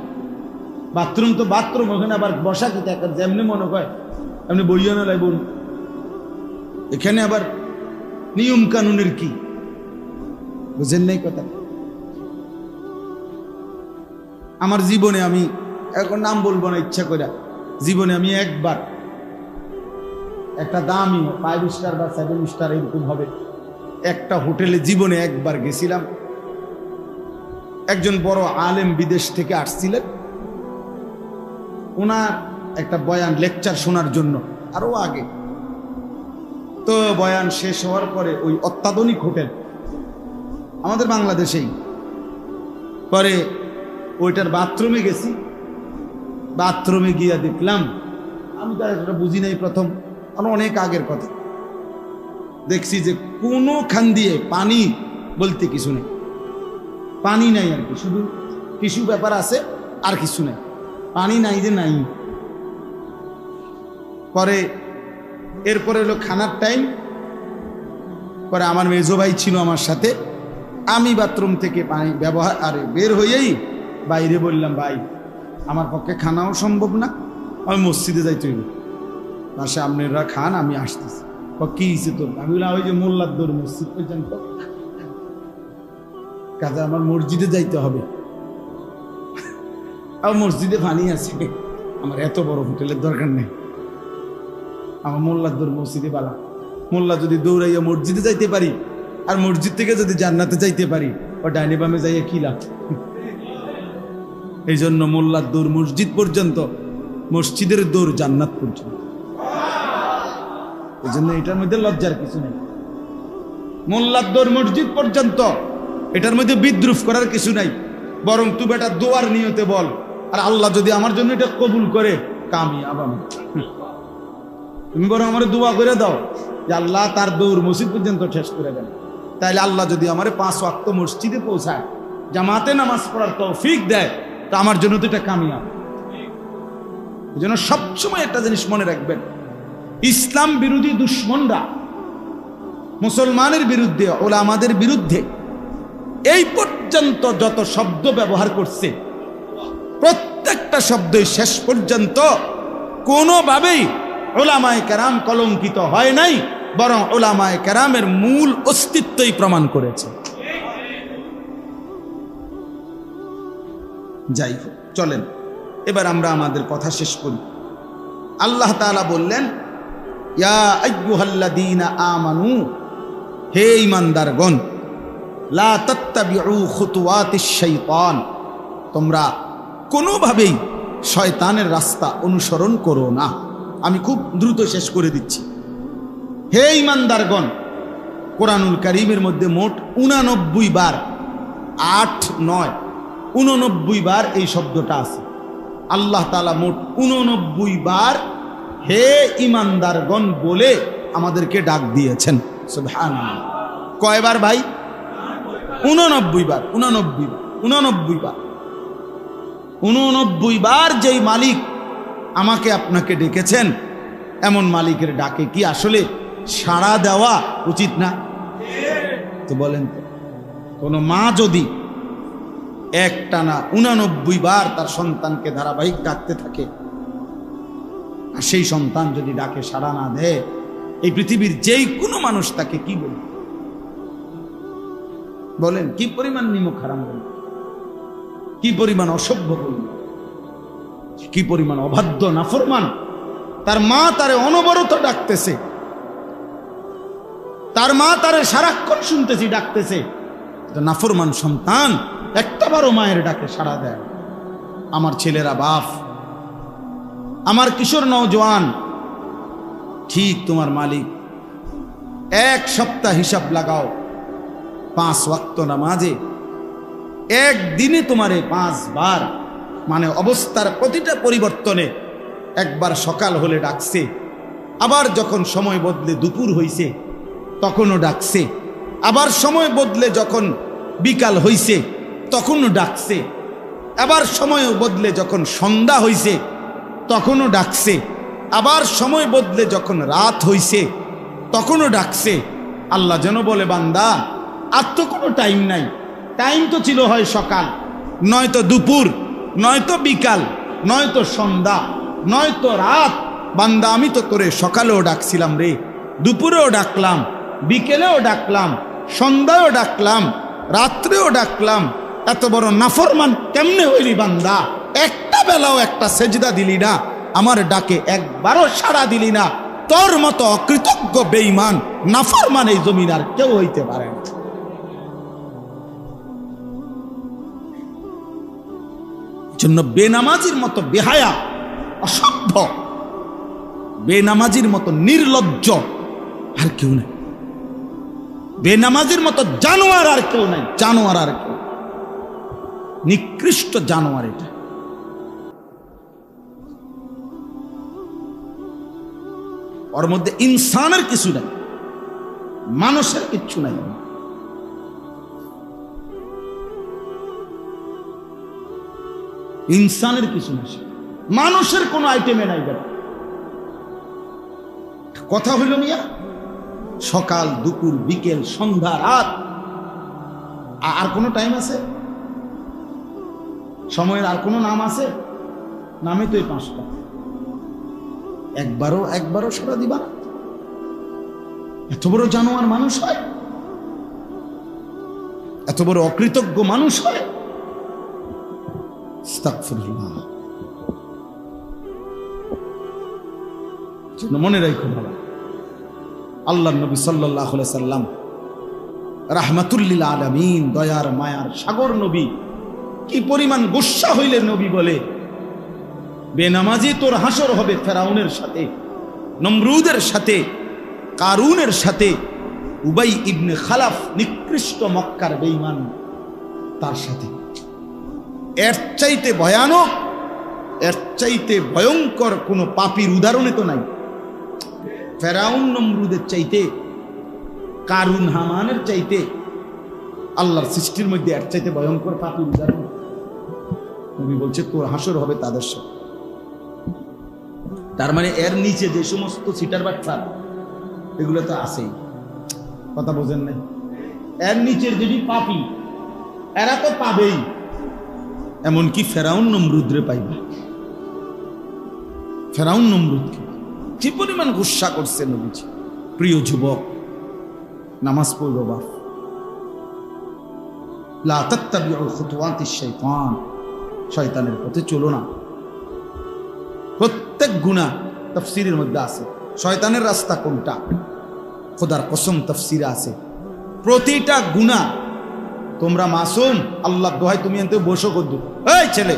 বাথরুম তো বাথরুম, ওখানে আবার বসা কি যেমনি মনে হয় এমনি বইয়া না লাগব। এখানে আবার নিয়ম কানুনের কি বুঝেন নাই কথা? আমার জীবনে, আমি এখন নাম বলবো না ইচ্ছা করে, জীবনে আমি একবার একটা দামি 5 স্টার বা 7 স্টার এরকম হবে একটা হোটেলে জীবনে একবার গেছিলাম। একজন বড় আলেম বিদেশ থেকে আসছিলেন, ওনার একটা বয়ান লেকচার শোনার জন্য, আরো আগে। তো বয়ান শেষ হওয়ার পরে ওই অত্যাধুনিক হোটেল আমাদের বাংলাদেশেই, পরে ওইটার বাথরুমে গেছি। বাথরুমে গিয়া দেখলাম, আমি তো এটা বুঝি নাই প্রথম, অনেক আগের কথা, দেখছি যে কোনো খান দিয়ে পানি বলতে কিছু নেই, পানি নাই আর কি, শুধু টিস্যু পেপার আছে আর কিছু নেই, পানি নাই যে নাই। পরে এরপরে হলো খানার টাইম। পরে আমার মেজো ভাই ছিল আমার সাথে, আমি বাথরুম থেকে পানি ব্যবহার আর বের হয়েই বাইরে বললাম, ভাই আমার পক্ষে খানাও সম্ভব না, আমি মসজিদে যাইতে হইব, পাশে আপনারা খান, আমি আসতেছি। কি হয়েছে তোর? আমি বললাম ওই যে মোল্লার দৌড় মসজিদ পর্যন্ত, কাজে আমার মসজিদে যাইতে হবে, আর মসজিদে পানি আছে, আমার এত বড় হোটেলের দরকার নেই, আমার মোল্লার দৌড় মসজিদে বালা। মোল্লা যদি দৌড়াইয়া মসজিদে যাইতে পারি, আর মসজিদ থেকে যদি জান্নাতে যাইতে পারি, ও ডাইনে বামে যাইয়ে কি লাভ? এই জন্য মোল্লার দৌড় মসজিদ পর্যন্ত, মসজিদের দৌড় জান্নাত পর্যন্ত। এই জন্য এটার মধ্যে লজ্জার কিছু নেই। মোল্লার দৌড় মসজিদ পর্যন্ত, এটার মধ্যে বিদ্রুপ করার কিছু নাই। বরং তুই বেটা দোয়ার নিয়তে বল, আর আল্লাহ যদি আমার জন্য এটা কবুল করে, কামিয়াব আমি। তুমি বরং আমার দোয়া করে দাও যে আল্লাহ তার দৌড় মসজিদ পর্যন্ত শেষ করে দেন। তাইলে আল্লাহ যদি আমার 5 ওয়াক্ত মসজিদে পৌঁছায়, জামাতে নামাজ পড়ার তৌফিক দেয়, তা আমার জন্য তো এটা কামিয়াব। এই জন্য সবসময় একটা জিনিস মনে রাখবেন, ইসলাম বিরোধী দুশ্মনরা মুসলমানের বিরুদ্ধে, ওলামাদের বিরুদ্ধে এই পর্যন্ত যত শব্দ ব্যবহার করছে, প্রত্যেকটা শব্দই শেষ পর্যন্ত কোনোভাবেই উলামায়ে কেরাম কলঙ্কিত হয় নাই, বরং উলামায়ে কেরামের মূল অস্তিত্বই প্রমাণ করেছে। যাই হোক, চলেন এবার আমরা আমাদের কথা শেষ করি। আল্লাহ তাআলা বললেন, ইয়া আইয়ুহাল্লাযীনা আমানু, হে ঈমানদারগণ, লা তাত্তাবিউ খুতুওয়াতিশ শাইতান, তোমরা কোনোভাবেই শয়তানের রাস্তা অনুসরণ করো না। আমি খুব দ্রুত শেষ করে দিচ্ছি। হে ঈমানদারগণ, কোরআনুল কারীমের মধ্যে মোট 89 বার, 8, 9, 89 বার এই শব্দটা আছে। আল্লাহ তাআলা মোট 89 বার হে ঈমানদারগণ বলে আমাদেরকে ডাক দিয়েছেন। সুবহানাল্লাহ। কয়বার ভাই? 89 বার। 89 বার। 89 বার যেই মালিক আমাকে আপনাকে ডেকেছেন, এমন মালিকের ডাকে কি আসলে সাড়া দেওয়া উচিত না? তো বলেন তো, কোন মা যদি একটানা 89 বার তার সন্তানকে ধারাবাহিক ডাকতে থাকে, আর সেই সন্তান যদি ডাকে সাড়া না দেয়, এই পৃথিবীর যেই কোনো মানুষ তাকে কি বলবে? বলেন, কি পরিমাণ নিমক হারাম বলবে, কি পরিমাণ অসভ্য বলবে, কি পরিমাণ অবাধ্য নাফরমান। তার মা তারে অনবরত ডাকতেছে, তার মা তারে সারাক্ষণ শুনতেছি ডাকতেছে, নাফরমান সন্তান একটাবারও মায়ের ডাকে সাড়া দেয়। আমার ছেলেরা বাপ, আমার কিশোর নওজোয়ান, ঠিক তোমার মালিক। এক সপ্তাহ হিসাব লাগাও, 5 ওয়াক্ত নামাজে একদিনে তোমারে 5 বার, মানে অবস্থার প্রতিটা পরিবর্তনে, একবার সকাল হলে ডাকছে, আবার যখন সময় বদলে দুপুর হইছে তখনও ডাকছে, আবার সময় বদলে যখন বিকাল হইছে তখনও ডাকছে, আবার সময় বদলে যখন সন্ধ্যা হইছে তখনও ডাকছে, আবার সময় বদলে যখন রাত হইছে তখনও ডাকছে। আল্লাহ যেন বলে, বান্দা আর তো কোনো টাইম নাই, টাইম তো ছিল হয় সকাল, নয়তো দুপুর, নয়তো বিকাল, নয়তো সন্ধ্যা, নয়তো রাত। বান্দা আমি তো তোরে সকালেও ডাকছিলাম রে, দুপুরেও ডাকলাম, বিকেলেও ডাকলাম, সন্ধ্যায়ও ডাকলাম, রাত্রেও ডাকলাম। এত বড় নাফরমান কেমনে হইলি বান্দা? একটা বেলাও একটা সেজদা দিলি না, আমার ডাকে একবারও সাড়া দিলি না। তোর মতো অকৃতজ্ঞ বেঈমান নাফরমান এই জমিন আর কেউ হইতে পারে না। জন্য বেনামাজির মতো বেহায়া, অসভ্য, বেনামাজির মতো নির্লজ্জ আর কেউ নাই, বেনামাজির মতো জানোয়ার আর কেউ নাই, জানোয়ার আর কেউ, নিকৃষ্ট জানোয়ার এটা। ওর মধ্যে ইনসানের কিছু নাই, মানুষের কিচ্ছু নাই। ইনসানের কিছু নাই, মানুষের কোন আইটেমে নাই। কথা হইল মিয়া, সকাল দুপুর বিকেল সন্ধ্যা রাত, আর কোন টাইম আছে? সময়ের আর কোন নাম আছে? নামে তো এই 5টা। একবারও সারা দিবা না? এত বড় জানোয়ার মানুষ হয়, এত বড় অকৃতজ্ঞ মানুষ হয়। আস্তাগফিরুল্লাহ। মনে রাখো বাবা, আল্লাহর নবী সাল্লাল্লাহু আলাইহি সাল্লাম রাহমাতুল্লিল আলামিন, দয়ার মায়ার সাগর নবী, কি পরিমাণ গুসা হইলে নবী বলে, বেনামাজি তোর হাসর হবে ফেরাউনের সাথে, নমরুদের সাথে, কারুনের সাথে, উবাই ইবনে খালাফ নিকৃষ্ট মক্কার বেঈমান তার সাথে। এর চাইতে ভয়ানক, এর চাইতে ভয়ঙ্কর কোন পাপীর উদাহরণে তো নাই। ফেরাউন নমরুদের চাইতে, কারুন হামানের চাইতে আল্লাহর সৃষ্টির মধ্যে এর চাইতে ভয়ঙ্কর পাপীর উদাহরণ নবী বলছে তোর হাসর হবে তাদের সাথে। তার মানে এর নিচে যে সমস্ত সিটার বাটফার এগুলো তো আছেই, কথা বোঝেন নাই? এর নিচের যদি পাপী এরা তো পাবেই, এমনকি ফেরাউন নমরুদরে পাইবা। ফেরাউন নমরুদকে যে পরিমাণ গুসা করছে নবীজি। প্রিয় যুবক, নামাজ পড়ো বাপ, লা তাত্তাবিউ খুতুওয়াতিশ শাইতান, শয়তানের পথে চলো না। প্রত্যেক গুনাহ তাফসীরের মধ্যে আছে, শয়তানের রাস্তা কোনটা খোদার কসম তাফসীরে আছে। প্রতিটা গুনাহ তোমরা মাসুম, আল্লাহ দোহাই তুমি এনতে বসো করদু, এই ছেলে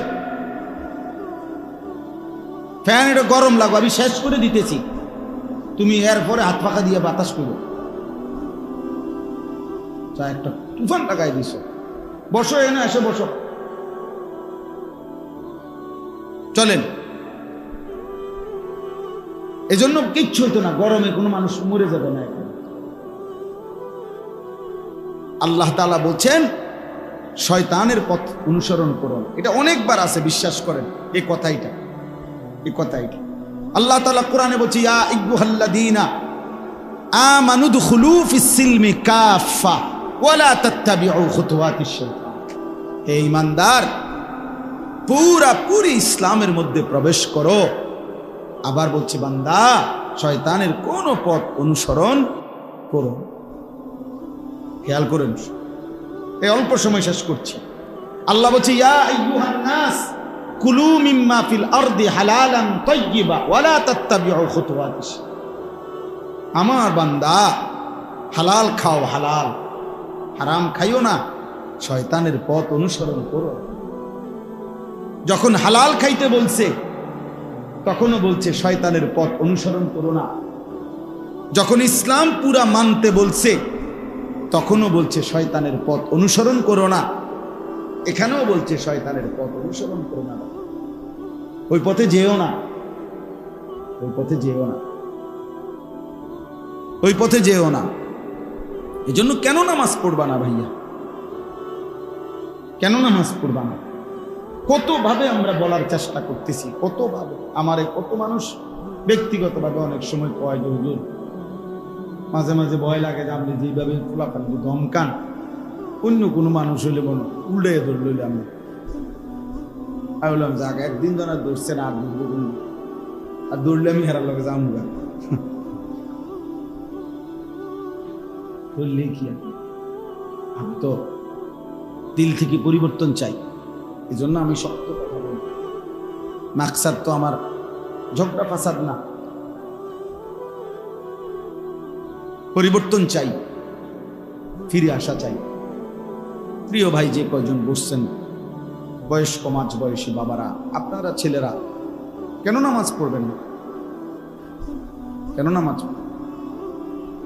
ফ্যান এটা গরম লাগবে, আমি শেষ করে দিতেছি, তুমি এরপরে হাত পাখা দিয়ে বাতাস করো, যা একটা তুফান লাগাই দিছ, বসো এনে এসে বসো, চলেন। এজন্য কিচ্ছু হইতো না, গরমে কোনো মানুষ মরে যাবে না। আল্লাহ তাআলা বলছেন শয়তানের পথ অনুসরণ করো। এটা অনেকবার আছে, বিশ্বাস করেন এই কথাইটা। আল্লাহ তাআলা কোরআনে বলছে ইয়া আইয়ুহাল্লাযীনা আমানু দুখুলু ফিস সিলমি কাফা ওয়া লা তাত্তাবিউ খুতুওয়াতিশ শাইতান। হে ঈমানদার, পুরি ইসলামের মধ্যে প্রবেশ করো। আবার বলছে বান্দা, শয়তানের কোন পথ অনুসরণ করো। খেয়াল করেন, এই অল্প সময় শেষ করছি। আল্লাহ বলছে ইয়া আইয়ুহান নাস কুলু মিম্মা ফিল আরদি হালালান তাইয়্যিবা ওয়া লা তাত্তাবিউ খুতুওয়াতিশ। আমার বান্দা, হালাল খাও, হালাল, হারাম খাইও না, শয়তানের পথ অনুসরণ করো। যখন হালাল খাইতে বলছে তখনও বলছে শয়তানের পথ অনুসরণ করো না। যখন ইসলাম পুরা মানতে বলছে তখনও বলছে শয়তানের পথ অনুসরণ করো না। এখানেও বলছে শয়তানের পথ অনুসরণ করো না, ওই পথে যেও না, ওই পথে যেও না, ওই পথে যেও না। এজন্য কেন নামাজ পড়বা না ভাইয়া? কেন নামাজ পড়বা না? কতভাবে আমরা বলার চেষ্টা করতেছি, কতভাবে আমারে কত মানুষ ব্যক্তিগতভাবে অনেক সময় কয় যে হুজুর মাঝে মাঝে ভয় লাগে যে আপনি যেভাবে ফুলাফান ধমকান, অন্য কোনো মানুষ হইলে মনে উল্টে ধরলে আমি বললাম যাক, একদিন জন আর ধরছে না, আর দৌড়লে আমি হেরার লগে যাম গা, ধরলে কি আমি তো দিল থেকে পরিবর্তন চাই। এই জন্য আমি শক্ত কথা বলি। মাকসাদ তো আমার ঝগড়া ফাসাদ না, পরিবর্তন চাই, ফিরে আসা চাই। প্রিয় ভাই, যে কয়জন বসছেন বয়স্ক মাঝ বয়সী বাবারা, আপনারা ছেলেরা কেন নামাজ পড়বেন না? কেন নামাজ?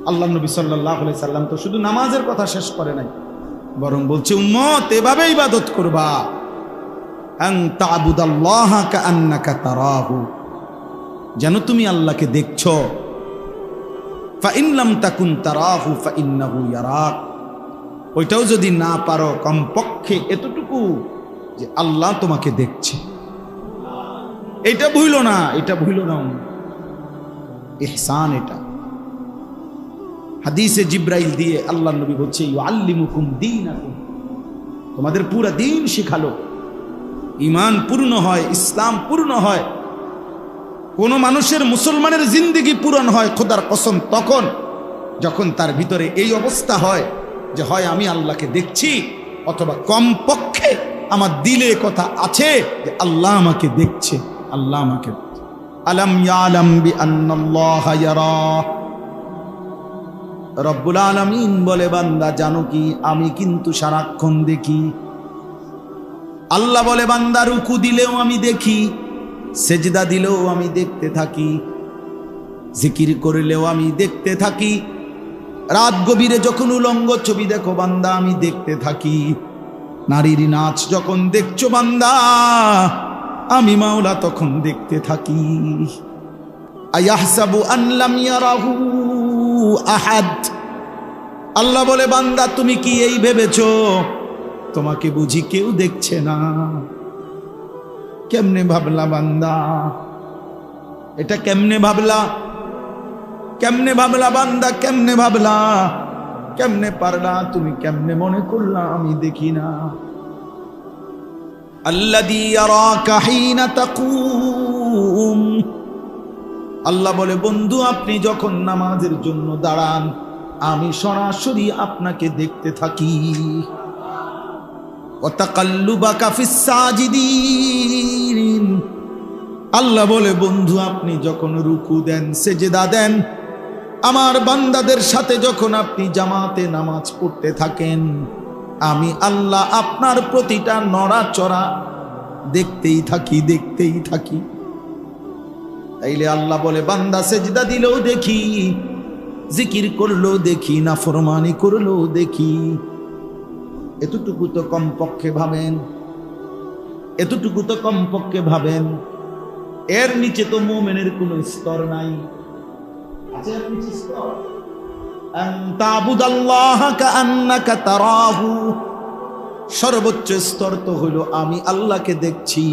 আল্লাহ নবী সাল্লাল্লাহু আলাইহি সাল্লাম তো শুধু নামাজের কথা শেষ করে নাই, বরং বলছে উম্মত এভাবে ইবাদত করবা, আন তা'বুদাল্লাহা কাআন্নাকা তারাহু, যেন তুমি আল্লাহকে দেখছো। ফাইন লাম তাকুন তারাহু ফাইন্নাহু ইয়ারাক, ওইটাও যদি না পারো কমপক্ষে এতটুকু যে আল্লাহ তোমাকে দেখছে। এটা ভুলো না, এটা ভুলো না, ইহসান। এটা হাদিসে জিব্রাইল দিয়ে আল্লাহ নবী বলছে ইউআল্লিমুকুম দীনাকুম, তোমাদের পুরা দিন শিখালো। ঈমান পূর্ণ হয়, ইসলাম পূর্ণ হয়, কোন মানুষের মুসলমানের জিন্দেগি পূরণ হয় খোদার কসম তখন যখন তার ভিতরে এই অবস্থা হয় যে হয় আমি আল্লাহকে দেখছি, অথবা কমপক্ষে আমার দিলে কথা আছে যে আল্লাহ আমাকে দেখছে, আল্লাহ আমাকে দেখছে। আলাম ইয়ালাম বিআন্নাল্লাহা ইয়ারা, রব্বুল আলামিন বলে, বান্দা জানো কি আমি কিন্তু সারাক্ষণ দেখি। আল্লাহ বলে, বান্দা রুকু দিলেও আমি দেখি, সেজদা দিলেও আমি দেখতে থাকি, জিকির করলেও আমি দেখতে থাকি, রাত গভীরে যখন উলঙ্গ ছবি দেখো বান্দা আমি দেখতে থাকি, নারীর নাচ যখন দেখছো বান্দা আমি মাওলা তখন দেখতে থাকি। আয়াহসাবু আন লাম ইয়ারাহু আহাদ। আল্লাহ বলে, বান্দা তুমি কি এই ভেবেছো তোমাকে বুঝি কেউ দেখছে না? কেমনে ভাবলা বান্দা? এটা কেমনে ভাবলা? কেমনে ভাবলা বান্দা? কেমনে ভাবলা? কেমনে পারলা? তুমি কেমনে মনে করলা আমি দেখি না? আল্লাযী ইয়ারাকা হিনা তাকুম। আল্লাহ বলে, বন্ধু আপনি যখন নামাজের জন্য দাঁড়ান আমি সরাসরি আপনাকে দেখতে থাকি। ওয়া তাকাল্লুবাকা ফিস সাজিদিন। আল্লাহ বলে, বন্ধু আপনি যখন রুকু দেন, সেজদা দেন, আমার বান্দাদের সাথে যখন আপনি জামাতে নামাজ পড়তে থাকেন, আমি আল্লাহ আপনার প্রতিটা নড়াচড়া দেখতেই থাকি, দেখতেই থাকি। তাইলে আল্লাহ বলে, বান্দা সেজদা দিলেও দেখি, জিকির করলেও দেখি, নাফরমানি করলেও দেখি। এতটুকু তো কমপক্ষে ভাবেন, এতটুকু তো কমপক্ষে ভাবেন। এর নিচে তো মুমিনের কোনো স্তর নাই। আছে এর নিচে স্তর? আন তা'বুদাল্লাহা কাআন্নাকা তারাহু। সর্বোচ্চ স্তর তো হলো আমি আল্লাহকে দেখছি।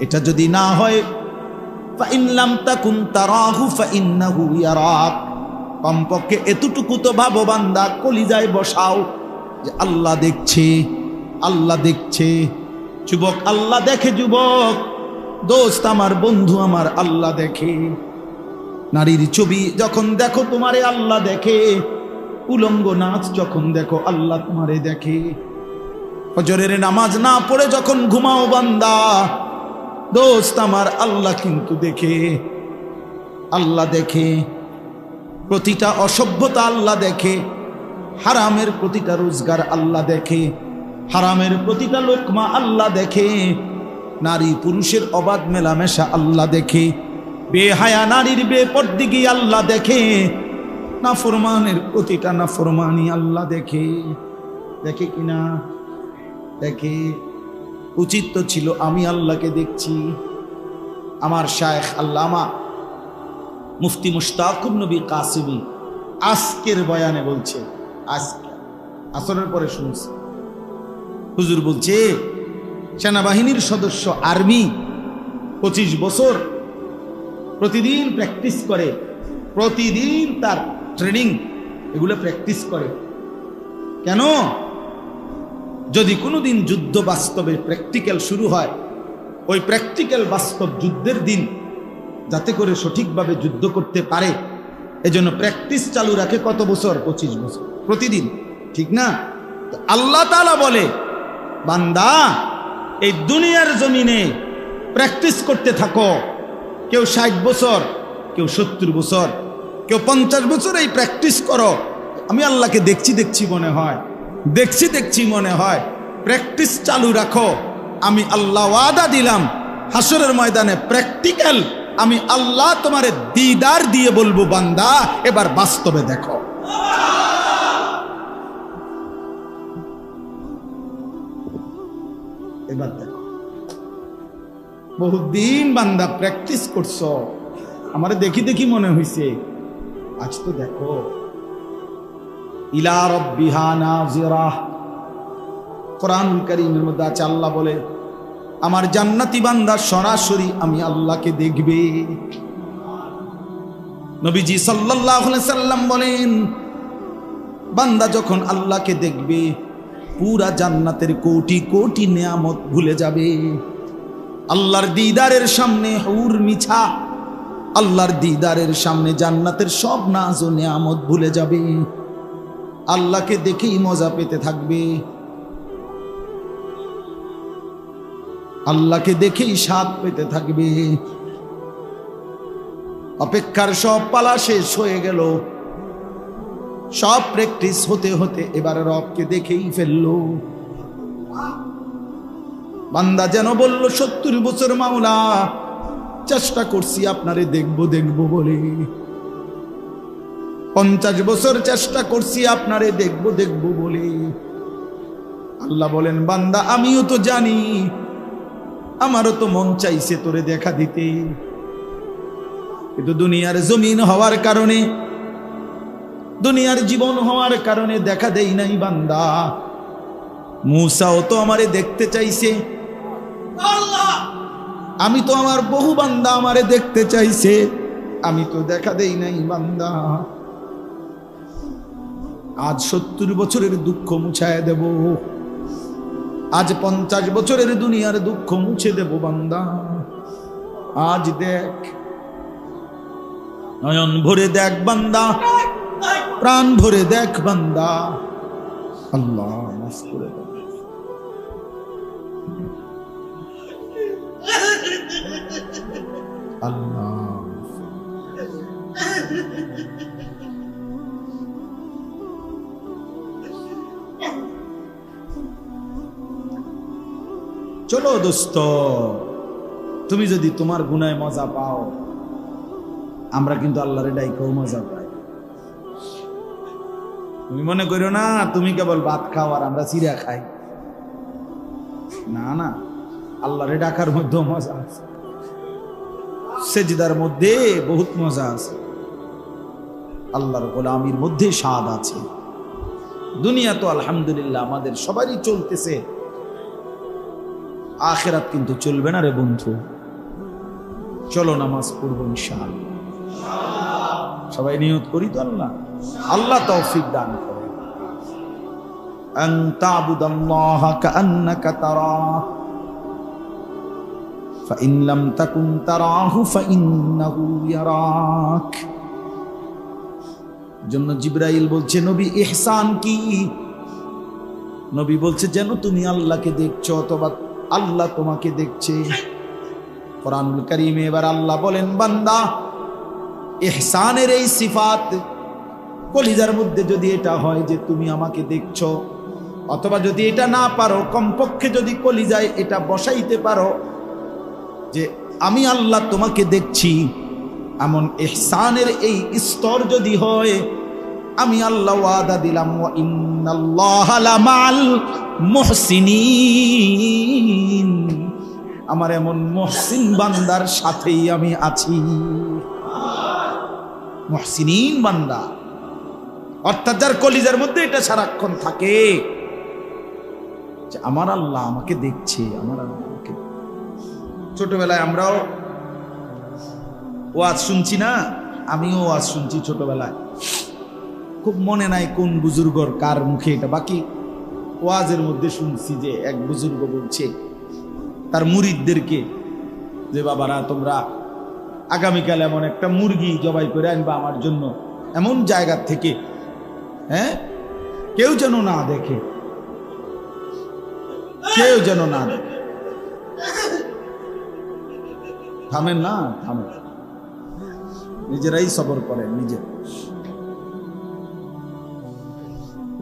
এটা যদি না হয়, ফাইন লাম তাকুন তারাহু ফাইন্নাহু ইয়ারাক। কমপক্ষে এতটুকু তো ভাবো বান্দা, কলিজায় বসাও যে আল্লাহ দেখছে, আল্লাহ দেখছে। যুবক আল্লাহ দেখে, যুবক দোস্ত আমার, বন্ধু আমার, আল্লাহ দেখে। নারীর ছবি যখন দেখো তোমারে আল্লাহ দেখে, উলঙ্গ নাচ যখন দেখো আল্লাহ তোমারে দেখে। ফজরের নামাজ না পড়ে যখন ঘুমাও বান্দা, দোস্ত আমার আল্লাহ কিন্তু দেখে, আল্লাহ দেখে। প্রতিটা অসভ্যতা আল্লাহ দেখে, হারামের প্রতিটা রোজগার আল্লাহ দেখে, হারামের প্রতিটা লোকমা আল্লাহ দেখে, নারী পুরুষের অবাধ মেলামেশা আল্লাহ দেখে, বেহায়া নারীর বেপরদিগি আল্লাহ দেখে, নাফরমানের প্রতিটা নাফরমানি আল্লাহ দেখে। দেখে কিনা? দেখে। উচিত তো ছিল আমি আল্লাহকে দেখছি। আমার শায়েখ আল্লামা মুফতি মুশতাকুর নবী কাসিমি আজকের বয়ানে বলছে, আজকে আসরের পরে শুনছি হুজুর বলছে, সেনাবাহিনীর সদস্য আর্মি 25 বছর প্রতিদিন প্র্যাকটিস করে, প্রতিদিন তার ট্রেনিং এগুলো প্র্যাকটিস করে। কেন? যদি কোনোদিন যুদ্ধ বাস্তবে প্র্যাকটিক্যাল শুরু হয়, ওই প্র্যাকটিক্যাল বাস্তব যুদ্ধের দিন যাতে করে সঠিকভাবে যুদ্ধ করতে পারে, এজন্য প্র্যাকটিস চালু রাখে। কত বছর? 25 বছর প্রতিদিন, ঠিক না? তো আল্লাহ তাআলা বলে, বান্দা এই দুনিয়ার জমিনে প্র্যাকটিস করতে থাকো। কেউ 60 বছর, কেউ 70 বছর, কেউ 50 বছর এই প্র্যাকটিস করো। আমি আল্লাহকে দেখছি দেখছি মনে হয়, দেখছি দেখছি মনে হয়। প্র্যাকটিস চালু রাখো, আমি আল্লাহ ওয়াদা দিলাম হাসরের ময়দানে প্র্যাকটিক্যাল আমি আল্লাহ তোমারে দিদার দিয়ে বলবো, বান্দা এবার বাস্তবে দেখো। এবার দেখো। বহুদিন বান্দা প্র্যাকটিস করছো, আমারে দেখি দেখি মনে হইছে, আজ তো দেখো। ইলা রাব্বিহা নাযিরা। কোরআনুল কারীমের মধ্যে আছে, আল্লাহ বলে আমার জান্নাতি বান্দা সরাসরি আমি আল্লাহকে দেখবে। নবীজি সাল্লাল্লাহু আলাইহি সাল্লাম বলেন, বান্দা যখন আল্লাহকে দেখবে পুরা জান্নাতের কোটি কোটি নিয়ামত ভুলে যাবে। আল্লাহর দিদারের সামনে হুর মিছা, আল্লাহর দিদারের সামনে জান্নাতের সব নাজ ও নিয়ামত ভুলে যাবে। আল্লাহকে দেখেই মজা পেতে থাকবে, আল্লাহকে দেখেই স্বাদ পেতে থাকবে। অপেক্ষার সব পালা শেষ হয়ে গেল, সব প্র্যাকটিস হতে হতে এবার রবকে দেখেই ফেললো। বান্দা যেন বলল 70 বছর মাওলা চেষ্টা করছি আপনারে দেখবো দেখবো বলে, 50 বছর চেষ্টা করছি আপনারে দেখবো দেখবো বলে। আল্লাহ বলেন বান্দা আমিও তো জানি, আমারও তো মন চাইছে তোরে দেখা দিতে, কিন্তু দুনিয়ার জমিন হওয়ার কারণে, দুনিয়ার জীবন হওয়ার কারণে দেখা দেই নাই বান্দা। মূসাও তো আমারে দেখতে চাইছে, আমি তো আমার বহু বান্দা আমারে দেখতে চাইছে, আমি তো দেখা দেই নাই বান্দা। আজ 70 বছরের দুঃখ মুছায় দেব, আজ 50 বছরের দুনিয়ার দুঃখ মুছে দেব বান্দা। আজ দেখ, নয়ন ভরে দেখ বান্দা, প্রাণ ভরে দেখ বান্দা। আল্লাহ মাফ করে দাও। আল্লাহ চলো দোস্ত, তুমি যদি তোমার গুনায় মজা পাও, আমরা কিন্তু আল্লাহরে ডাইকেও মজা পাই। তুমি মনে করো না তুমি কেবল ভাত খাও আর আমরা চিড়া খাই, না না, আল্লাহরে ডাকার মধ্যেও মজা আছে, সেজদার মধ্যে বহুত মজা আছে, আল্লাহর গোলামির মধ্যে স্বাদ আছে। দুনিয়া তো আলহামদুলিল্লাহ আমাদের সবারই চলতেছে, আখিরাত কিন্তু চলবে না রে বন্ধু। চলো নামাজ পড়বো ইনশাআল্লাহ, সবাই নিয়ত করি তো আল্লাহ, আল্লাহ তৌফিক দান করে। আন তা'বুদাল্লাহা কাআন্নাকা তারাহু ফাইন লাম তাকুন তারাহু ফাইন্নাহু ইয়ারাক। জন্য জিবরাইল বলছে নবী ইহসান কি? নবী বলছে যেন তুমি আল্লাহকে দেখছো অথবা আল্লাহ তোমাকে দেখছে। কোরআনুল কারীমে এবার আল্লাহ বলেন বান্দা ইহসানের এই সিফাত কলিজার মধ্যে যদি এটা হয় যে তুমি আমাকে দেখছো, অথবা যদি এটা না পারো কমপক্ষে যদি কলিজায় এটা বসাইতে পারো যে আমি আল্লাহ তোমাকে দেখছি, এমন ইহসানের এই স্তর যদি হয়, আমি আল্লাহ ওয়াদা দিলাম ওয়া ইন্নাল্লাহা লামাল মুহসিনিন, আমার এমন মুহসিন বান্দার সাথেই আমি আছি। মুহসিনিন বান্দা অর্থাৎ যার কলিজার মধ্যে এটা সারাক্ষণ থাকে যে আমার আল্লাহ আমাকে দেখছে, আমার আল্লাহ আমাকে। ছোটবেলায় আমরাও ওয়াজ শুনছি না, আমিও ওয়াজ শুনছি ছোটবেলায়, খুব মনে নাই কোন বুজুর্গর কার মুখে এটা, বাকি ওয়াজের মধ্যে শুনছি যে এক বুজুর্গ বলছে তার মুরিদদেরকে যে বাবারা তোমরা আগামীকাল এমন একটা মুরগি জবাই করে আনবা আমার জন্য, এমন জায়গা থেকে, হ্যাঁ, কেউ যেন না দেখে, কেউ যেন না দেখে। থামেন না, থামেন, নিজেরাই সবর করেন নিজে।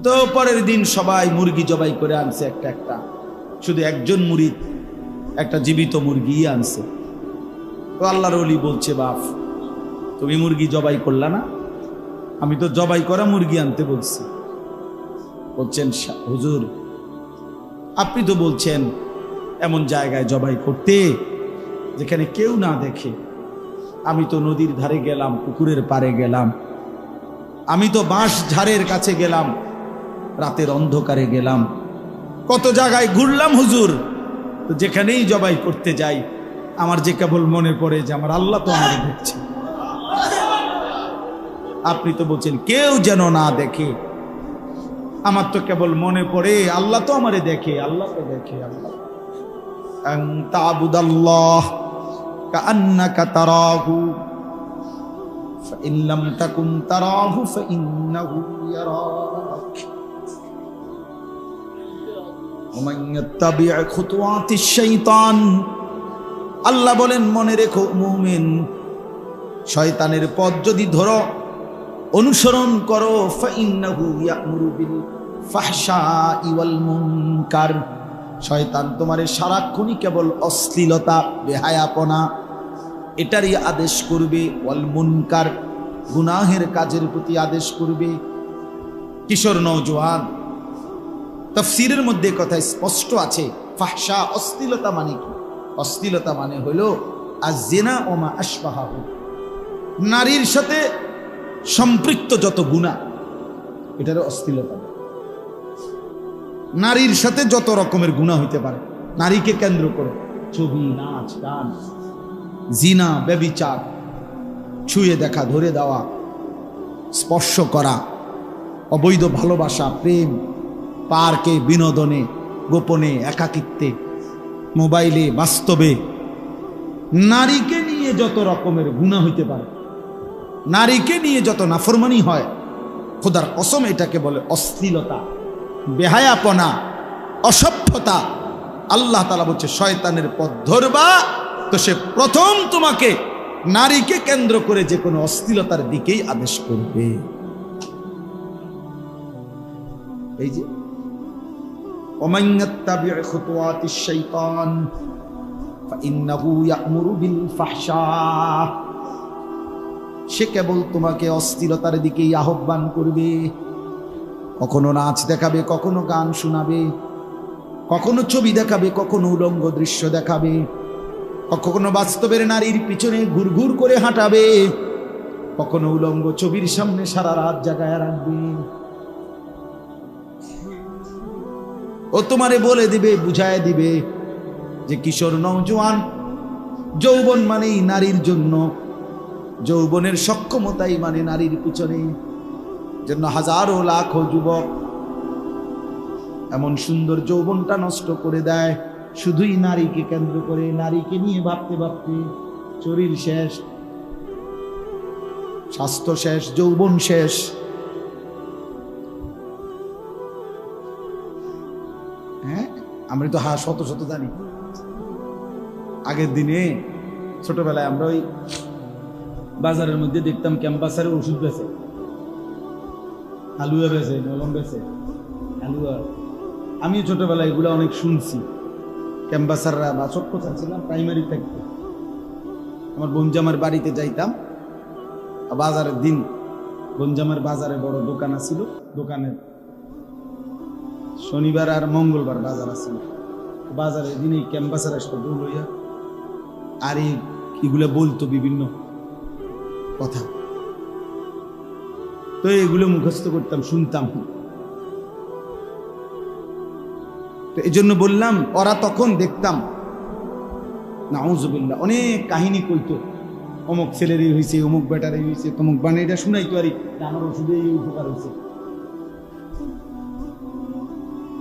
তো পরের দিন সবাই মুরগি জবাই করে আনছে একটা একটা, শুধু একজন মুরিদ একটা জীবিত মুরগি আনছে। তো আল্লাহর ওলি বলছে বাপ তুমি মুরগি জবাই করলা না, আমি তো জবাই করা মুরগি আনতে বলছি। বলছেন হুজুর আপনি তো বলছেন এমন জায়গায় জবাই করতে যেখানে কেউ না দেখে, আমি তো নদীর ধারে গেলাম, পুকুরের পাড়ে গেলাম, আমি তো বাঁশ ঝাড়ের কাছে গেলাম, রাতের অন্ধকারে গেলাম, কত জায়গায় ঘুরলাম হুজুর, তো যেখানেই জবাই করতে যাই আমার যে কেবল মনে পড়ে যে আমার আল্লাহ তো আমাকে দেখছে। আপনি তো বলছেন কেউ যেন না দেখে, আমার তো কেবল মনে পড়ে আল্লাহ তো আমারে দেখে, আল্লাহ তো দেখে। আল্লাহ আন তা'বুদাল্লাহ কাআন্নাকা তারাহু ফাইন লাম তাকুন তারাহু ফাইন্নাহু ইয়ারাক ওয়া মান ইয়াত্তাবি' খুতুওয়াতিশ শাইতান। আল্লাহ বলেন মনে রেখো মুমিন, শয়তানের পথ যদি ধরো অনুসরণ করো। ফাইন্নাহু ইয়া'মুরু বিল ফাহশাই ওয়াল মুনকার। শয়তান তোমারে সারাক্ষণই কেবল অশ্লীলতা, বেহায়াপনা এটারই আদেশ করবে। ওয়াল মুনকার, গুনাহের কাজের প্রতি আদেশ করবে। কিশোর নওজোয়ান, তাফসীরের মধ্যে কথা স্পষ্ট আছে। ফাহশা অশ্লীলতা মানে কি? অশ্লীলতা মানে হলো আয-যিনা ওয়া মা আশবাহু, নারীর সাথে সম্পৃক্ত যত গুনাহ, এটার অশ্লীলতা। নারীর সাথে যত রকমের গুনাহ হইতে পারে নারীকে কেন্দ্র করে, ছবি, নাচ, গান, জিনা, ব্যভিচার, ছুঁয়ে দেখা, ধরে দেওয়া, স্পর্শ করা, অবৈধ ভালোবাসা, প্রেম, পার্কে, বিনোদনে, গোপনে, একাকিত্বে, মোবাইলে, বাস্তবে, নারীকে নিয়ে যত রকমের গুনাহ হইতে পারে, নারীকে নিয়ে যত নাফরমানি হয়, খোদার কসম এটাকে বলে অশ্লীলতা, বেহায়াপনা, অসভ্যতা। আল্লাহ তাআলা বলছে শয়তানের পথ ধরবা তো সে প্রথম তোমাকে নারীকে কেন্দ্র করে যে কোনো অশ্লীলতার দিকেই আদেশ করবে। এই যে ওমান ইয়াত্তাবি' খুতুওয়াতিশ শাইতান ফাইন্নাহু ইয়া'মুরু বিল ফাহশা, সে কেবল তোমাকে অশ্লীলতার দিকেই আহ্বান করবে। কখনো নাচ দেখাবে, কখনো গান শোনাবে, কখনো ছবি দেখাবে, কখনো উলঙ্গ দৃশ্য দেখাবে, কখনো বাস্তবের নারীর পিছনে ঘুরঘুর করে হাঁটাবে, কখনো উলঙ্গ ছবির সামনে সারা রাত জাগায় রাখবে। ও তোমারে বলে দিবে, বুঝায় দিবে যে কিশোর নওজোয়ান, যৌবন মানেই নারীর জন্য, যৌবনের সক্ষমতাই মানে নারীর পিছনে। জন্য হাজারো লাখো যুবক এমন সুন্দর যৌবনটা নষ্ট করে দেয় শুধুই নারীকে কেন্দ্র করে। নারীকে নিয়ে ভাবতে ভাবতে শরীর শেষ, স্বাস্থ্য শেষ, যৌবন শেষ। হ্যাঁ, আমরা তো শত শত জানি। আগের দিনে ছোটবেলায় আমরা ওই বাজারের মধ্যে দেখতাম ক্যাম্পাসারে ওষুধ বেচে, হালুয়া বেচে, মলম বেচে, হালুয়া। আমি ছোটবেলায় এগুলো অনেক শুনছি। ক্যাম্পাসাররা বা ছোট্ট ছিলাম, প্রাইমারি থাকতে আমার বনজামার বাড়িতে যাইতাম। বাজারের দিন বনজামার বাজারে বড় দোকান আছিল, দোকানের শনিবার আর মঙ্গলবার বাজার আছিল। বাজারের দিন এই ক্যাম্পাসার আসতো দৌড় লইয়া, আর এগুলো বলতো বিভিন্ন কথা। তো এগুলো মুখস্থ করতাম, শুনতাম। তো এই জন্য বললাম, ওরা তখন দেখতাম নাউজুবিল্লাহ অনেক কাহিনী কইতো, অমুক ছেলেরই হয়েছে, অমুক বেটারই হয়েছে, তমুক বানে, এটা শুনাইতো আর আমার ওষুধে এই উপকার হয়েছে।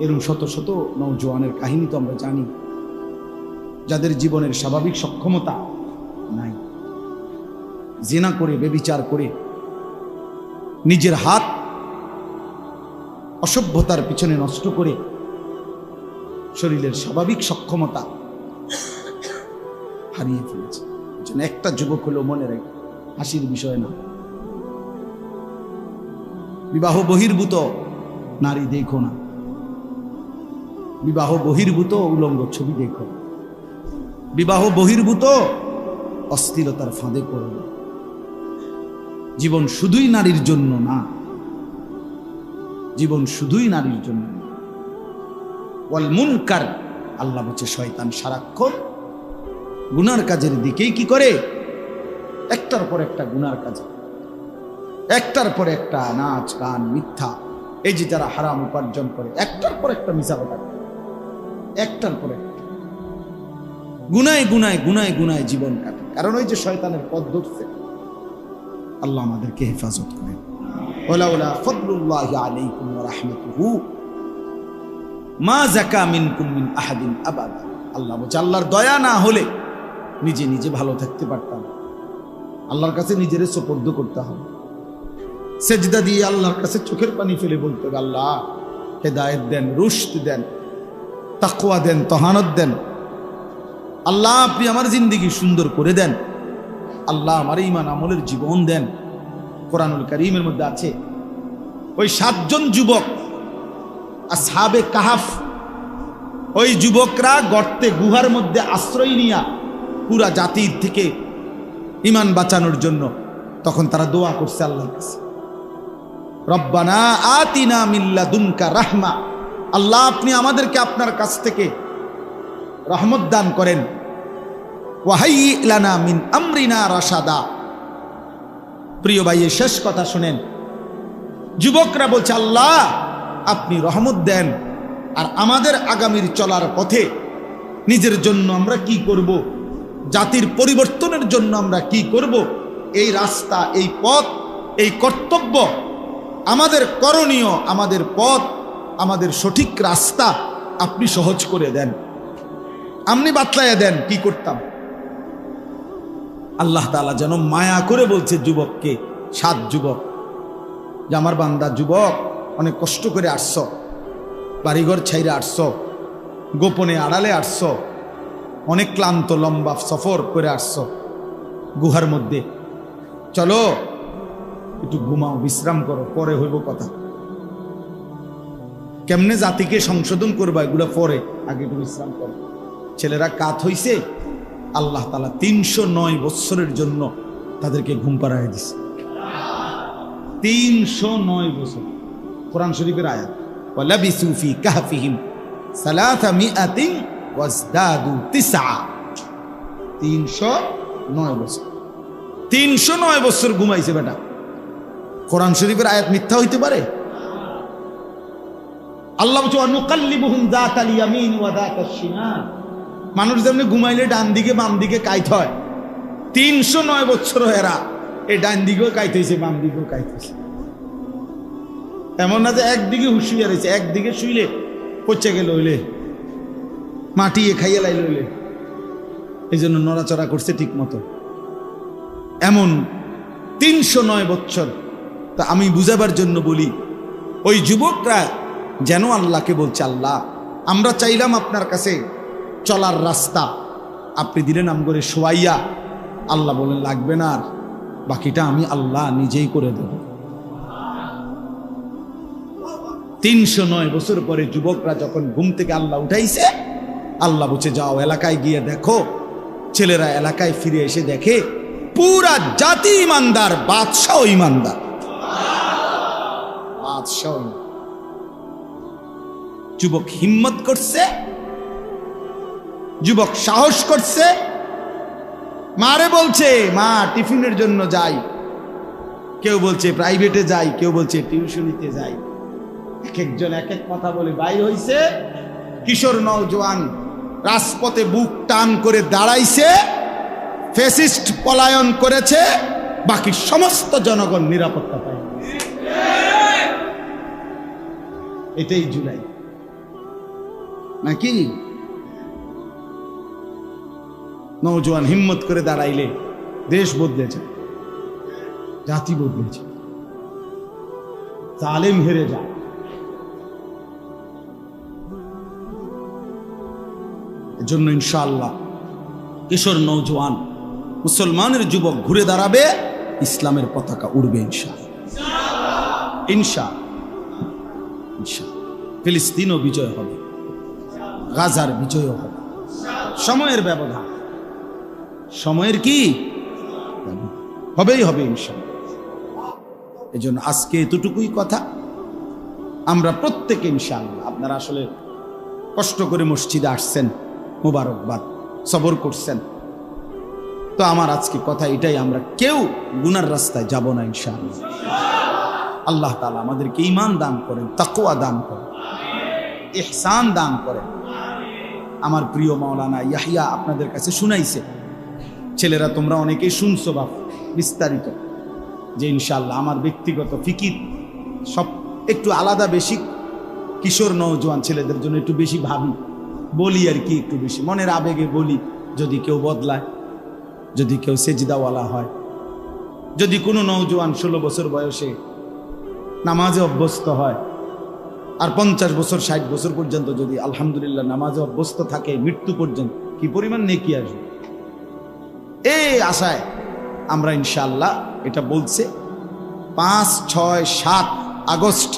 এরকম শত শত নওজোয়ানের কাহিনী তো আমরা জানি, যাদের জীবনের স্বাভাবিক সক্ষমতা নাই, জিনা করে, ব্যভিচার করে, নিজের হাত অসভ্যতার পিছনে নষ্ট করে শরীরের স্বাভাবিক সক্ষমতা হারিয়ে ফেলেছে। একটা যুবক হলো, মনে রাখ, হাসির বিষয় না। বিবাহ বহির্ভূত নারী দেখো না, বিবাহ বহির্ভূত উলঙ্গ ছবি দেখো, বিবাহ বহির্ভূত অশ্লীলতার ফাঁদে পড়ো না। জীবন শুধুই নারীর জন্য না, জীবন শুধুই নারীর জন্য না। ওয়াল মুনকার, আল্লাহ বলছে শয়তান সারাক্ষণ গুনার কাজের দিকেই কি করে, একটার পর একটা গুনার কাজ, একটার পর একটা নাচ, গান, মিথ্যা। এই যে যারা হারাম উপার্জন করে, একটার পর একটা মিছা কথা, একটার পর একটা গুনায় গুনায় গুনায় গুনায় জীবন কাটে। কারণ ওই যে শয়তানের পথ ধরছে। আল্লাহ আমাদেরকে হেফাজত করেন। ওয়ালাউলা ফাদলুল্লাহি আলাইকুম ওয়া রাহমাতুহু মা যাকা মিনকুম মিন আহাদিন আবাদা। আল্লাহ বলছে, আল্লাহর দয়া না হলে নিজে নিজে ভালো থাকতে পারতাম। আল্লাহর কাছে নিজের সুপর্দ করতে হবে, সেজদা দিয়ে আল্লাহর কাছে চোখের পানি ফেলে বলতে হবে, আল্লাহ হেদায়েত দেন, রুশদ দেন, তাকওয়া দেন, তহানত দেন। আল্লাহ আপনি আমার জিন্দেগি সুন্দর করে দেন। আল্লাহ আমার ঈমান আমলের জীবন দেন। কোরআনুল কারীমের মধ্যে আছে। ওই 7 জন যুবক আসহাবে কাহাফ, ওই যুবকরা গর্তে গুহার মধ্যে আশ্রয় নিয়া পুরা জাতির থেকে ঈমান বাঁচানোর জন্য তখন তারা দোয়া করছে আল্লাহর কাছে, রব্বানা আতিনা মিন লাদুনকা রাহমা, আল্লাহ আপনি আমাদেরকে আপনার কাছ থেকে রহমত দান করেন, ওয়াহাইয়ি লানা মিন আমরিনা রাশাদা। প্রিয় ভাই, এই শেষ কথা শুনেন। যুবকরা বলছে আল্লাহ আপনি রহমত দেন, আর আমাদের আগামীর চলার পথে নিজের জন্য আমরা কি করব, জাতির পরিবর্তনের জন্য আমরা কি করব, এই রাস্তা, এই পথ, এই কর্তব্য, আমাদের করণীয়, আমাদের পথ, আমাদের সঠিক রাস্তা আপনি সহজ করে দেন, আপনি বাতলাইয়া দেন কি করতাম। আল্লাহ তাআলা যেন মায়া করে বলছে যুবককে, 7 যুবক, যে আমার বান্দা যুবক, অনেক কষ্ট করে আসছ, বাড়িঘর ছাইরে আসছ, গোপনে আড়ালে আসছ, অনেক ক্লান্ত লম্বা সফর করে আসছ গুহার মধ্যে, চলো একটু ঘুমাও, বিশ্রাম করো, পরে হইব কথা। কেমনে জাতিকে সংশোধন করবা এগুলো পরে, আগে একটু বিশ্রাম করো। ছেলেরা কাত হইছে, আল্লাহ তাআলা 309 বছরের জন্য তাদেরকে ঘুম পাড়ায় দিছে। 309 বছর, কোরআন শরীফের আয়াত, ওয়ালাবিসু ফি কাহফিহিম 300 ওয়াজদাদু 9। 309 বছর, 309 বছর ঘুমাইছে বেটা। কোরআন শরীফের আয়াত মিথ্যা হইতে পারে? আল্লাহ বলছে ওয়ানুকাল্লিবুহুম যাতাল ইয়ামিন ওয়া যাতাশ শিমাল, মানুষ যেমনি ঘুমাইলে ডান দিকে বাম দিকে কাইত হয়, 309 বছর এরা এই ডান দিকেও কাইত হয়েছে, বাম দিকেও কাইত হয়েছে। এমন না যে একদিকে হুঁশিয়ার হয়েছে, একদিকে শুইলে পচে গেল হইলে, মাটিয়ে খাইয়ে লাইল হইলে, এই জন্য নড়াচড়া করছে ঠিক মতো। এমন 309 বছর। তা আমি বুঝাবার জন্য বলি, ওই যুবকরা যেন আল্লাহকে বলছে, আল্লাহ আমরা চাইলাম আপনার কাছে চলার রাস্তা, আপনি দিলেন আম করে শোয়াইয়া। আল্লাহ বলেন লাগবে না, আর বাকিটা আমি আল্লাহ নিজেই করে দেব। 309 বছর পরে যুবকরা যখন ঘুম থেকে আল্লাহ উঠাইছে, আল্লাহ বলছে যাও এলাকায় গিয়ে দেখো। ছেলেরা এলাকায় ফিরে এসে দেখে পুরা জাতি ইমানদার, বাদশাহ ইমানদার, বাদশাহ। যুবক হিম্মত করছে, যুবক সাহস করছে, মারে বলছে মা টিফিনের জন্য যাই, কেউ বলছে প্রাইভেটে যাই, কেউ বলছে টিউশনিতে যাই, এক একজন এক এক কথা বলে বাইর হইছে। কিশোর নওজোয়ান রাজপথে বুক টান করে দাঁড়াইছে, ফ্যাসিস্ট পলায়ন করেছে, বাকি সমস্ত জনগণ নিরাপত্তা পায়। এটাই জুলাই নাকি? নওজোয়ান হিম্মত করে দাঁড়াইলে দেশ বদলে যায়, জাতি বদলে যায়, জালেম হেরে যায়। এজন্য ইনশাআল্লাহ কিশোর নওজোয়ান মুসলমানের যুবক ঘুরে দাঁড়াবে, ইসলামের পতাকা উড়বে ইনশাআল্লাহ, ইনশাআল্লাহ, ইনশাআল্লাহ। ফিলিস্তিনও বিজয় হবে, গাজার বিজয় হবে। সময়ের ব্যবধান, সময়ের কি হবেই হবে ইনশাআল্লাহ। এজন্য আজকে এতটুকুই কথা। আমরা প্রত্যেকে ইনশাআল্লাহ, আপনারা আসলে কষ্ট করে মসজিদে আসছেন, মুবারকবাদ, সবর করছেন। তো আমার আজকে কথা এটাই, আমরা কেউ গুনার রাস্তায় যাব না ইনশাআল্লাহ। আল্লাহ তাআলা আমাদেরকে ঈমান দান করেন, তাকওয়া দান করেন, ইহসান দান করেন। আমার প্রিয় মাওলানা ইয়াহিয়া আপনাদের কাছে শুনাইছে, ছেলেরা তোমরা অনেকেই শুনছো বাপ বিস্তারিত, যে ইনশাআল্লাহ আমার ব্যক্তিগত ফিকির সব একটু আলাদা, বেশি কিশোর নওজোয়ান ছেলেদের জন্য একটু বেশি ভাবি, বলি আর কি, একটু বেশি মনের আবেগে বলি। যদি কেউ বদলায়, যদি কেউ সেজদাওয়ালা হয়, যদি কোনো নওজোয়ান 16 বছর বয়সে নামাজে অভ্যস্ত হয়, আর 50 বছর 60 বছর পর্যন্ত যদি আলহামদুলিল্লাহ নামাজে অভ্যস্ত থাকে মৃত্যু পর্যন্ত, কি পরিমাণ নেকি আসবে। এই আশায় আমরা ইনশাআল্লাহ এটা বলছে 5, 6, 7 আগস্ট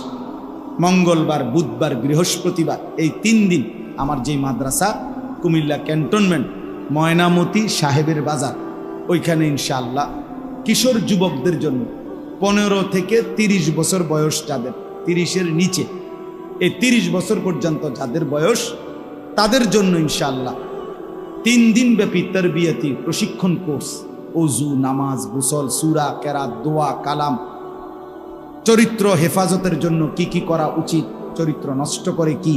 মঙ্গলবার, বুধবার, বৃহস্পতিবার এই 3 দিন আমার যেই মাদ্রাসা কুমিল্লা ক্যান্টনমেন্ট ময়নামতি সাহেবের বাজার, ওইখানে ইনশাআল্লাহ কিশোর যুবকদের জন্য 15 থেকে 30 বছর বয়স, যাদের 30-এর নিচে, এই 30 বছর পর্যন্ত যাদের বয়স, তাদের জন্য ইনশাআল্লাহ 3 দিন ব্যাপী তারবিয়াতি প্রশিক্ষণ কোর্স, ওযু, নামাজ, গোসল, সূরা, কেরাত, দোয়া, কালাম, চরিত্র হেফাজতের জন্য কি কি করা উচিত, চরিত্র নষ্ট করে কি,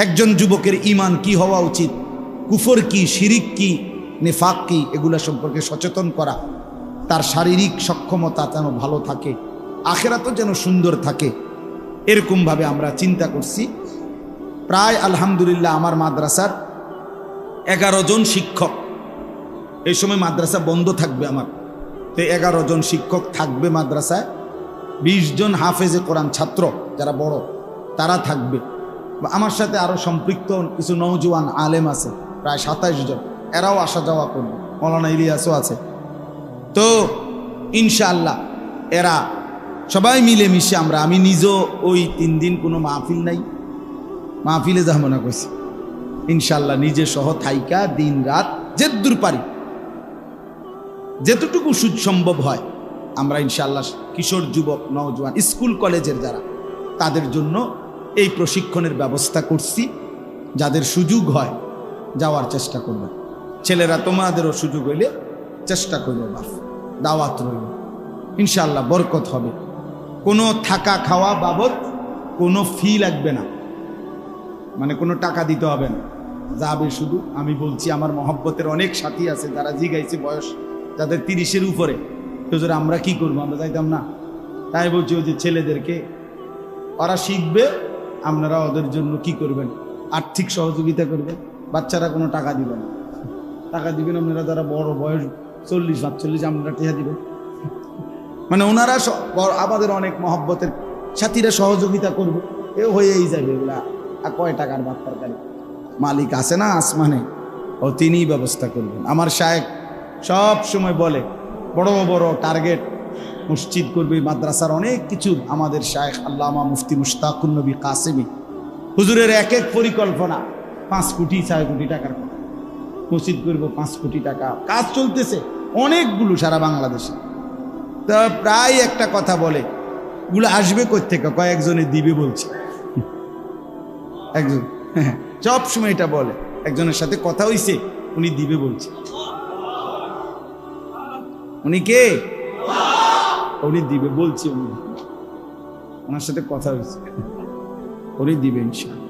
একজন যুবকের ঈমান কি হওয়া উচিত, কুফর কি, শিরিক কি, নেফাক কি, এগুলা সম্পর্কে সচেতন করা, তার শারীরিক সক্ষমতা যেন ভালো থাকে, আখিরাতও যেন সুন্দর থাকে, এরকমভাবে আমরা চিন্তা করছি। প্রায় আলহামদুলিল্লাহ আমার মাদ্রাসার 11 জন শিক্ষক, এই সময় মাদ্রাসা বন্ধ থাকবে আমার, তো 11 জন শিক্ষক থাকবে মাদ্রাসায়, 20 জন হাফেজে কোরআন ছাত্র যারা বড় তারা থাকবে। আমার সাথে আরও সম্পৃক্ত কিছু নওজোয়ান আলেম আছে প্রায় 27 জন, এরাও আসা যাওয়া করবে, মৌলানা ইলিয়াসও আছে। তো ইনশাআল্লাহ এরা সবাই মিলে মিশে আমরা, আমি নিজেও ওই 3 দিন কোনো মাহফিল নাই, মাহফিলে যাবো না কইছি, ইনশাআল্লাহ নিজে সহ থাইকা দিন রাত যেদূর পারি, যেতটুকু সম্ভব হয় আমরা ইনশাআল্লাহ কিশোর যুবক নওজোয়ান স্কুল কলেজের যারা, তাদের জন্য এই প্রশিক্ষণের ব্যবস্থা করছি। যাদের সুযোগ হয় যাওয়ার চেষ্টা করবে, ছেলেরা তোমাদেরও সুযোগ হইলে চেষ্টা করবে, বাপ দাওয়াত রইল, ইনশাআল্লাহ বরকত হবে। কোনো থাকা খাওয়া বাবদ কোনো ফি লাগবে না, মানে কোনো টাকা দিতে হবে না, যাবে শুধু। আমি বলছি আমার মহব্বতের অনেক সাথী আছে যারা জিগাইছে বয়স, যাদের 30-এর উপরে, হুজুর আমরা কি করবো, আমরা যাইতাম না, তাই বলছি ওই যে ছেলেদেরকে ওরা শিখবে, আপনারা ওদের জন্য কি করবেন, আর্থিক সহযোগিতা করবেন, বাচ্চারা কোনো টাকা দিবেন, টাকা দিবেন আপনারা যারা বড় বয়স 40-45, আপনারা টিহা দিবেন, মানে ওনারা আমাদের অনেক মহব্বতের সাথীরা সহযোগিতা করবে, এ হয়েই যাবে এগুলা। আর কয় টাকার বাপ্পার গাড়ি, মালিক আছে না আসমানে, ও তিনিই ব্যবস্থা করবেন। আমার শায়েখ সব সময় বলে বড় বড় টার্গেট মসজিদ করবে, মাদ্রাসার অনেক কিছু। আমাদের শায়েখ আল্লামা মুফতি মুশতাকুন নবী কাসেমি হুজুরের এক এক পরিকল্পনা 5 কোটি 6 কোটি টাকার কথা, মসজিদ করবো 5 কোটি টাকা, কাজ চলতেছে অনেকগুলো সারা বাংলাদেশে। তা প্রায় একটা কথা বলে, ওগুলো আসবে কোত্থেকে, কয়েকজনে দিবে বলছে, একজন সব সময় এটা বলে, একজনের সাথে কথা হইছে উনি দিবে বলছে। উনি কে? উনি দিবে বলছে, উনি ওনার সাথে কথা হয়েছে, উনি দিবে ইনশাআল্লাহ।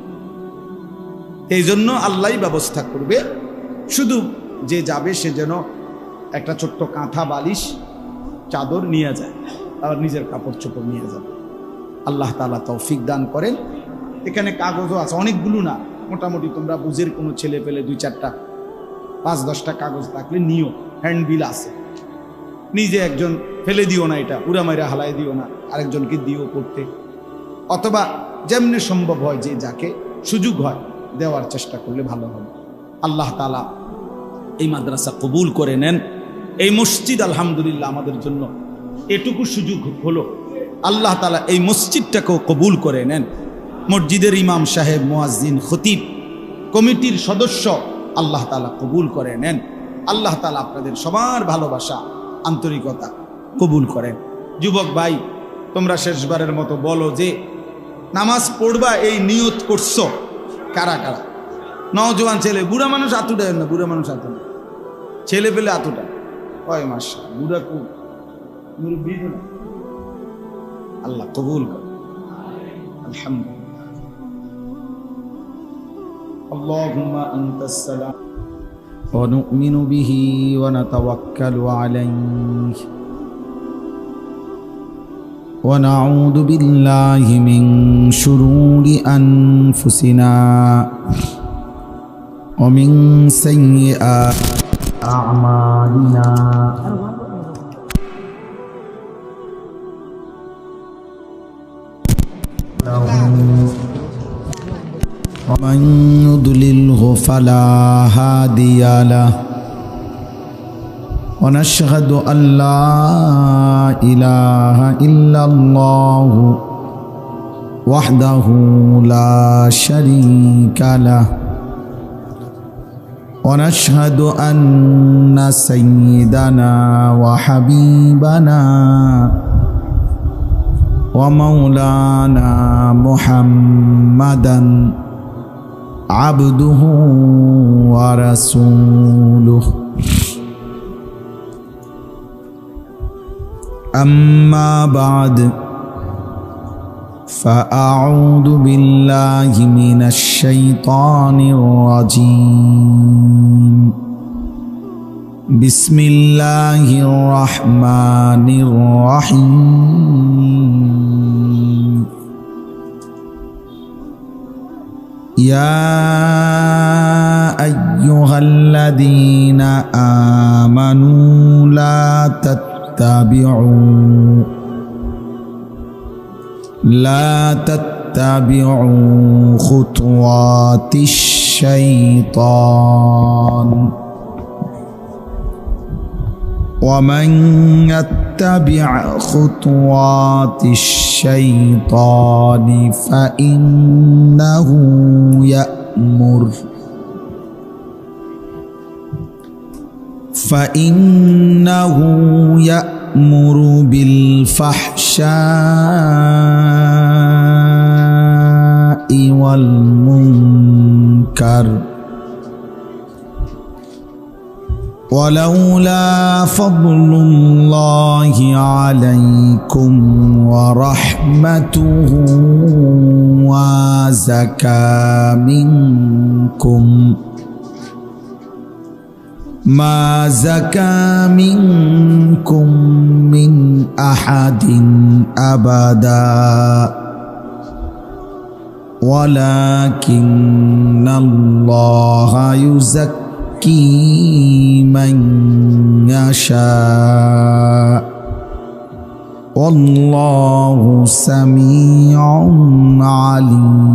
এই জন্য আল্লাহই ব্যবস্থা করবে, শুধু যে যাবে সে যেন একটা ছোট্ট কাঁথা, বালিশ, চাদর নিয়ে যায়, আর নিজের কাপড় চোপড় নিয়ে যাবে। আল্লাহ তাআলা তৌফিক দান করেন। এখানে কাগজও আছে অনেকগুলো না, মোটামুটি তোমরা বুঝের কোনো ছেলে পেলে 2-4টা 5-10টা কাগজ থাকলে নিও, হ্যান্ডবিল আছে, নিজে একজন ফেলে দিও না, এটা উড়া মাইরা হালাই দিও না, আরেকজনকে দিও করতে, অথবা যেমনি সম্ভব হয় যে যাকে সুযোগ হয় দেওয়ার চেষ্টা করলে ভালো হবে। আল্লাহ তাআলা এই মাদ্রাসা কবুল করে নেন। এই মসজিদ আলহামদুলিল্লাহ আমাদের জন্য এটুকু সুযোগ হলো, আল্লাহ তাআলা এই মসজিদটাকেও কবুল করে নেন। মসজিদের ইমাম সাহেব, মুয়াজ্জিন, খতিব, কমিটির সদস্য আল্লাহ তাআলা কবুল করে নেন। আল্লাহ তাআলা আপনাদের সবার ভালোবাসা, আন্তরিকতা কবুল করেন। যুবক ভাই, তোমরা শেষবারের মতো বলো যে নামাজ পড়বা এই নিয়ত করছো কারা কারা? নওজোয়ান ছেলে, বুড়া মানুষ আতুটায় না, বুড়া মানুষ আতু না, ছেলে পেলে আতুটা কয় মাস, বুড়া কু মুরব্বি না। আল্লাহ কবুল করে, আলহামদুলিল্লাহ। আল্লাহুম্মা আনতাস সালাম ওয়া নু'মিনু বিহি ওয়া নাতাওয়াক্কালু আলাইহি ওয়া নাউযু বিল্লাহি মিন শুরুরি আনফুসিনা ওয়া মিন সাইয়্যাতি আ'মালিনা। ومن يضلله فلا هادي له ونشهد أن لا إله إلا الله وحده لا شريك له ونشهد أن سيدنا وحبيبنا ومولانا محمدا عبده ورسوله أما بعد فأعوذ بالله من الشيطان الرجيم بسم الله الرحمن الرحيم يا أيها الذين آمنوا لا تتبعوا خطوات الشيطان ومن يتبع خطوات الشيطان فإنه يأمر بالفحشاء والمنكر ولولا فضل الله عليكم ورحمته ما زكى منكم من أحد أبدا ولكن الله يزكي من يشاء والله سميع عليم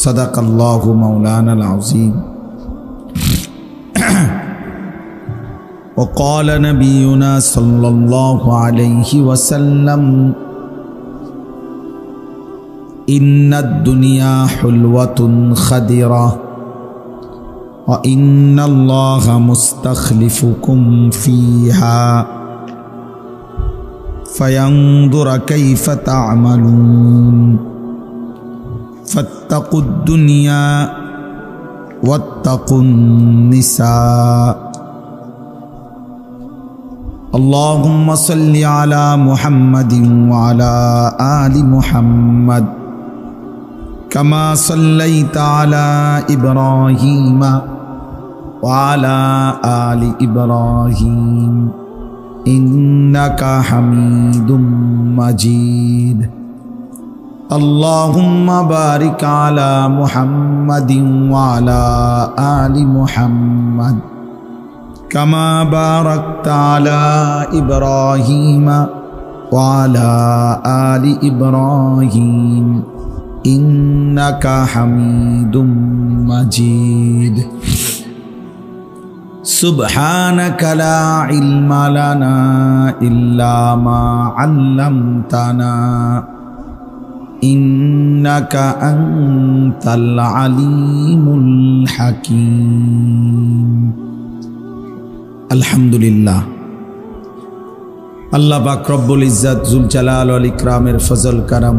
صدق الله مولانا العظيم وقال نبينا صلى الله عليه وسلم إن الدنيا حلوة خضرة وإن الله مستخلفكم فيها فينظر كيف تعملون فاتقوا الدنيا واتقوا النساء اللهم صل على محمد وعلى آل محمد كما صليت على إبراهيم وعلى آل إبراهيم إنك حميد مجيد اللهم بارك على محمد وعلى آل محمد كما باركت على إبراهيم وعلى آل إبراهيم إنك حميد مجيد سبحانك لا علم لنا إلا ما علمتنا إنك أنت العليم الحكيم الحمد لله আল্লাহ পাক রব্বুল ইজ্জত জুল জালাল ওয়াল ইকরামের ফজল করম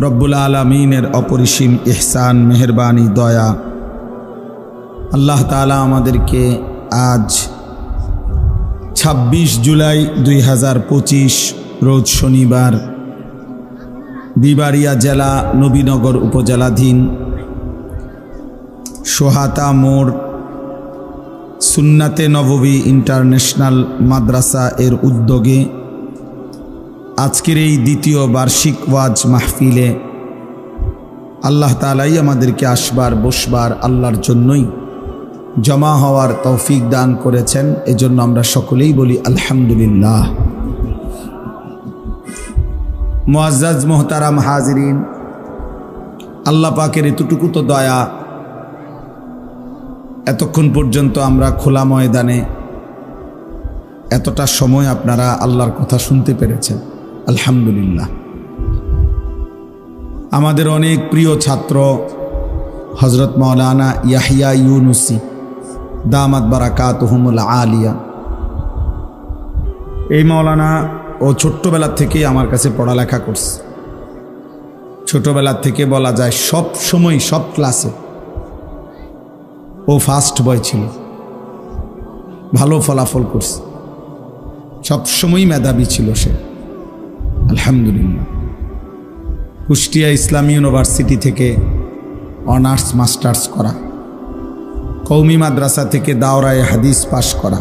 রব্বুল আলামিনের অপরিসীম ইহসান মেহেরবানি দয়া আল্লাহ তাআলা আমাদেরকে আজ 26 জুলাই 2025 রোজ শনিবার বিবাড়িয়া জেলা নবীনগর উপজেলাধীন সোহাতা মোড় সুন্নাতে নববী ইন্টারন্যাশনাল মাদ্রাসা এর উদ্যোগে আজকের এই দ্বিতীয় বার্ষিক ওয়াজ মাহফিলে আল্লাহ তাআলাই আমাদেরকে আসবার বসবার আল্লাহর জন্যই জমা হওয়ার তৌফিক দান করেছেন। এজন্য আমরা সকলেই বলি আলহামদুলিল্লাহ। মুআজ্জাজ মোহতারাম হাজিরিন, আল্লাহ পাকের এতটুকু তো দয়া, এতক্ষণ পর্যন্ত আমরা খোলা ময়দানে এতটা সময় আপনারা আল্লাহর কথা শুনতে পেরেছেন, আলহামদুলিল্লাহ। আমাদের অনেক প্রিয় ছাত্র হযরত মাওলানা ইয়াহিয়া ইউনুসি দামাত বারাকাতুহুমুল আলিয়া, এই মাওলানা ও ছোট্টবেলা থেকে আমার কাছে পড়ালেখা করছে। ছোটবেলা থেকে বলা যায় সব সময় সব ক্লাসে ও ফার্স্ট বয় ছিল, ভালো ফলাফল করছে, সবসময় মেধাবী ছিল সে, আলহামদুলিল্লাহ। কুষ্টিয়া ইসলামী ইউনিভার্সিটি থেকে অনার্স মাস্টার্স করা, কওমি মাদ্রাসা থেকে দাওরায়ে হাদিস পাশ করা,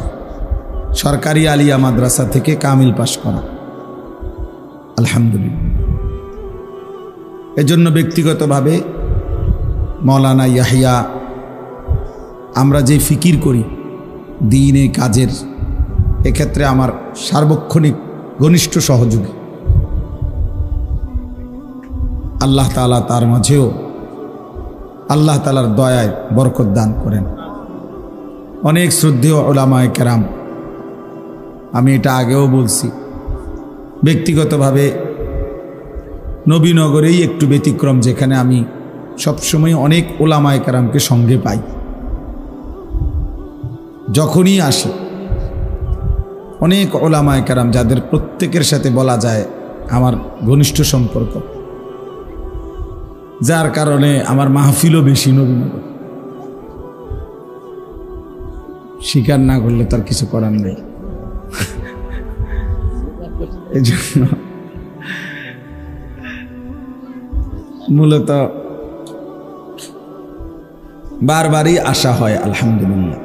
সরকারি আলিয়া মাদ্রাসা থেকে কামিল পাশ করা, আলহামদুলিল্লাহ। এজন্য ব্যক্তিগতভাবে মাওলানা ইয়াহিয়া আমরা যে ফিকির করি দ্বীনে কাজের, এক্ষেত্রে আমার সার্বক্ষণিক ঘনিষ্ঠ সহযোগী। আল্লাহ তাআলা তার মাঝেও আল্লাহ তাআলার দয়ায় বরকত দান করেন। অনেক শ্রদ্ধেয় উলামায়ে কেরাম, আমি এটা আগেও বলছি, ব্যক্তিগতভাবে নবীনগরেই একটু ব্যতিক্রম, যেখানে আমি সবসময় অনেক উলামায়ে কেরামকে সঙ্গে পাই। যখনই আসি অনেক উলামায়ে কেরাম, যাদের প্রত্যেকের সাথে বলা যায় আমার ঘনিষ্ঠ সম্পর্ক, যার কারণে আমার মাহফিলও বেশি নবীনগর। স্বীকার না করলে তার কিছু করার নেই। এই জন্য মূলত বারবারই আসা হয়, আলহামদুলিল্লাহ।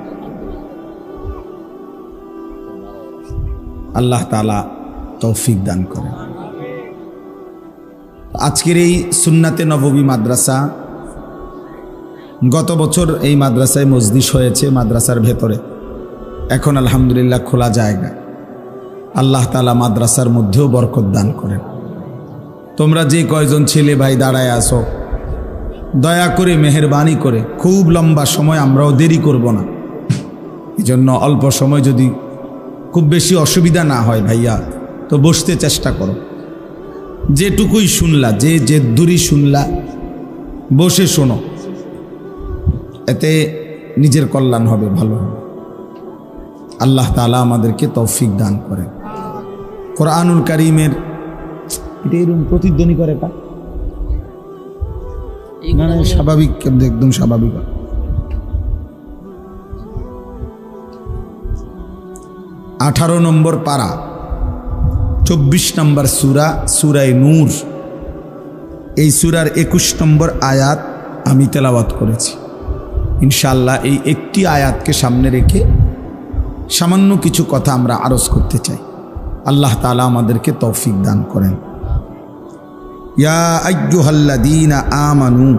আল্লাহ তাআলা তৌফিক দান করেন। আজকের এই সুন্নাতে নববী মাদ্রাসা, গত বছর এই মাদ্রাসায় মজলিস হয়েছে মাদ্রাসার ভেতরে, এখন আলহামদুলিল্লাহ খোলা জায়গা। আল্লাহ তাআলা মাদ্রাসার মধ্যেও বরকত দান করেন। তোমরা যে কয়জন ছেলে ভাই দাঁড়ায় আসো, দয়া করে মেহেরবানি করে, খুব লম্বা সময় আমরাও দেরি করব না, এজন্য অল্প সময়, যদি খুব বেশি অসুবিধা না হয় ভাইয়া, তো বসতে চেষ্টা করো। যেটুকুই শুনলা, যে দূরই শুনলা, বসে শোনো, এতে নিজের কল্যাণ হবে, ভালো হবে। আল্লাহ তাআলা আমাদেরকে তৌফিক দান করেন। কোরআনুল কারীমের এটা এরকম প্রতিধ্বনি করে পা না, স্বাভাবিক, একদম স্বাভাবিক। 18 নম্বর পারা, 24 নম্বর সূরা, সূরায়ে নূর। এই সূরার 21 নম্বর আয়াত আমি তেলাওয়াত করেছি। ইনশাআল্লাহ এই একটি আয়াতকে সামনে রেখে সামান্য কিছু কথা আমরা আরজ করতে চাই। আল্লাহ তাআলা আমাদেরকে তৌফিক দান করেন। ইয়া আইয়ুহাল্লাযীনা আমানু